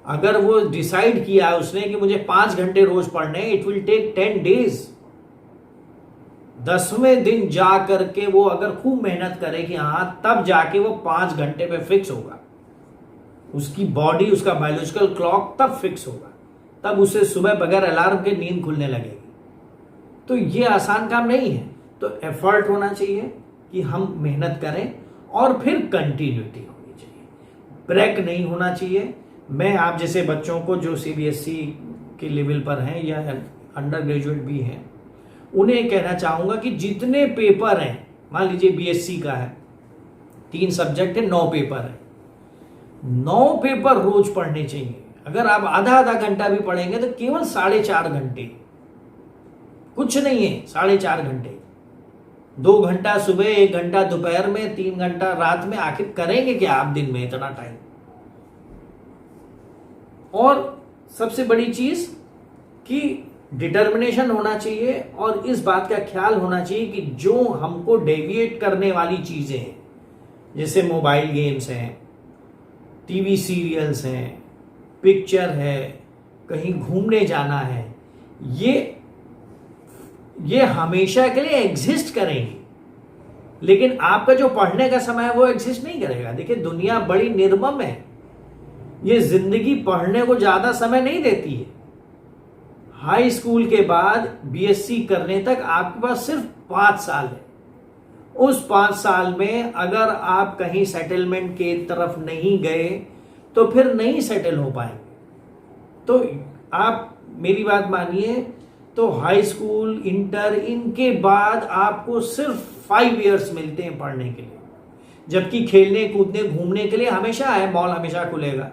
अगर वो डिसाइड किया उसने कि मुझे 5 घंटे रोज पढ़ने, इट विल टेक 10 डेज। 10वें दिन जा करके वो अगर खूब मेहनत करे कि हाँ, तब जाके वो 5 घंटे पे फिक्स होगा। उसकी बॉडी, उसका बायोलॉजिकल क्लॉक तब फिक्स होगा, तब उसे सुबह बगैर अलार्म के नींद खुलने लगेगी। तो ये आसान काम नहीं है। तो एफर्ट होना चाहिए कि हम मेहनत करें, और फिर कंटिन्यूटी होनी चाहिए, ब्रेक नहीं होना चाहिए। मैं आप जैसे बच्चों को जो CBSE के लेवल पर हैं या अंडर ग्रेजुएट भी हैं, उन्हें कहना चाहूंगा कि जितने पेपर हैं, मान लीजिए BSc का है, 3 सब्जेक्ट है, 9 पेपर है, 9 पेपर रोज पढ़ने चाहिए। अगर आप आधा घंटा भी पढ़ेंगे तो केवल 4.5 घंटे, कुछ नहीं है 4.5 घंटे। 2 घंटा सुबह, 1 घंटा दोपहर में, 3 घंटा रात में, आखिर करेंगे क्या आप दिन में इतना टाइम? और सबसे बड़ी चीज कि डिटर्मिनेशन होना चाहिए, और इस बात का ख्याल होना चाहिए कि जो हमको डेविएट करने वाली चीजें हैं, जैसे मोबाइल गेम्स हैं, टीवी सीरियल्स हैं, पिक्चर है, कहीं घूमने जाना है, ये हमेशा के लिए एग्जिस्ट करेंगी। लेकिन आपका जो पढ़ने का समय है वो एग्जिस्ट नहीं करेगा। देखिए दुनिया बड़ी निर्मम है, ये जिंदगी पढ़ने को ज्यादा समय नहीं देती है। हाई स्कूल के बाद बीएससी करने तक आपके पास सिर्फ 5 साल है। उस 5 साल में अगर आप कहीं सेटलमेंट के तरफ नहीं गए तो फिर नहीं सेटल हो पाएंगे। तो आप मेरी बात मानिए, तो हाई स्कूल, इंटर, इनके बाद आपको सिर्फ 5 इयर्स मिलते हैं पढ़ने के लिए, जबकि खेलने कूदने घूमने के लिए हमेशा है, मॉल हमेशा खुलेगा।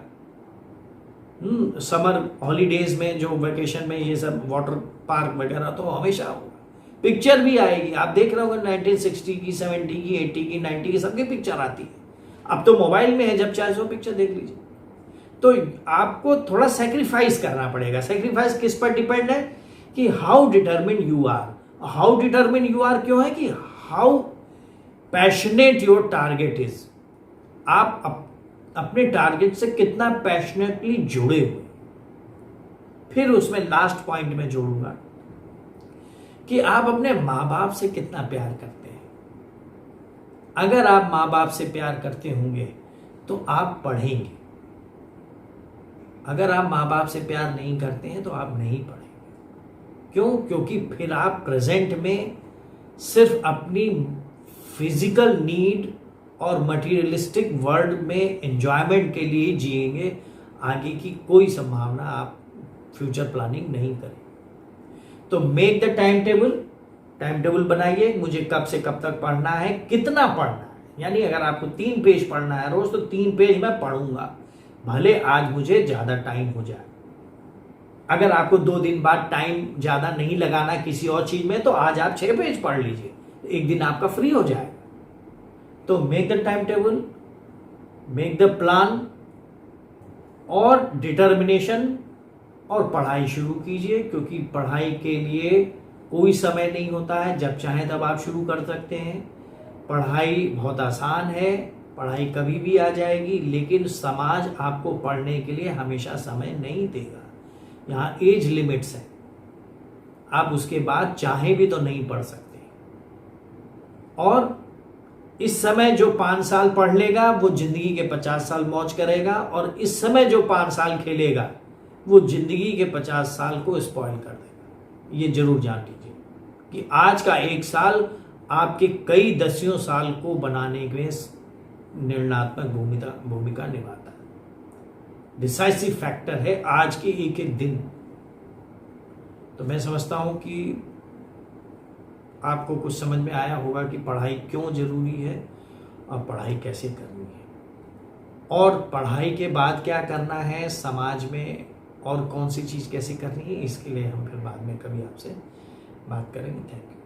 समर हॉलीडेज में जो वेकेशन में ये सब वाटर पार्क वगैरह तो हमेशा होगा। पिक्चर भी आएगी, आप देख रहे होंगे 1960 की, 70 की, 80 की, 90 की सबकी पिक्चर आती है। अब तो मोबाइल में है, जब चाहे सो पिक्चर देख लीजिए। तो आपको थोड़ा सेक्रीफाइस करना पड़ेगा। सेक्रीफाइस किस पर डिपेंड है कि how determine you are. How determine you are क्यों है कि हाउ पैशनेट योर टारगेट इज। आप अपने टारगेट से कितना पैशनेटली जुड़े हुए। फिर उसमें लास्ट पॉइंट में जोड़ूंगा कि आप अपने माँ बाप से कितना प्यार करते हैं। अगर आप माँ बाप से प्यार करते होंगे तो आप पढ़ेंगे। अगर आप माँ बाप से प्यार नहीं करते हैं तो आप नहीं पढ़ेंगे। क्यों? क्योंकि फिर आप प्रेजेंट में सिर्फ अपनी फिजिकल नीड और मटेरियलिस्टिक वर्ल्ड में एंजॉयमेंट के लिए जिएंगे। आगे की कोई संभावना आप फ्यूचर प्लानिंग नहीं करें। तो मेक द टाइम टेबल बनाइए, मुझे कब से कब तक पढ़ना है, कितना पढ़ना है। यानी अगर आपको 3 पेज पढ़ना है रोज, तो 3 पेज मैं पढ़ूंगा, भले आज मुझे ज्यादा टाइम हो जाए। अगर आपको 2 दिन बाद टाइम ज्यादा नहीं लगाना किसी और चीज में, तो आज आप 6 पेज पढ़ लीजिए, एक दिन आपका फ्री हो जाएगा। तो make the time table, make the plan और डिटर्मिनेशन, और पढ़ाई शुरू कीजिए। क्योंकि पढ़ाई के लिए कोई समय नहीं होता है, जब चाहें तब आप शुरू कर सकते हैं। पढ़ाई बहुत आसान है, पढ़ाई कभी भी आ जाएगी, लेकिन समाज आपको पढ़ने के लिए हमेशा समय नहीं देगा। यहाँ एज लिमिट्स है, आप उसके बाद चाहे भी तो नहीं पढ़ सकते। और इस समय जो 5 साल पढ़ लेगा वो जिंदगी के 50 साल मौज करेगा, और इस समय जो 5 साल खेलेगा वो जिंदगी के 50 साल को स्पॉइल कर देगा। ये जरूर जान लीजिए कि आज का 1 साल आपके कई दसियों साल को बनाने में निर्णयात्मक भूमिका निभाता है। डिसाइसिव फैक्टर है आज के एक एक दिन। तो मैं समझता हूं कि आपको कुछ समझ में आया होगा कि पढ़ाई क्यों जरूरी है और पढ़ाई कैसे करनी है, और पढ़ाई के बाद क्या करना है समाज में, और कौन सी चीज़ कैसे करनी है। इसके लिए हम फिर बाद में कभी आपसे बात करेंगे। Thank you.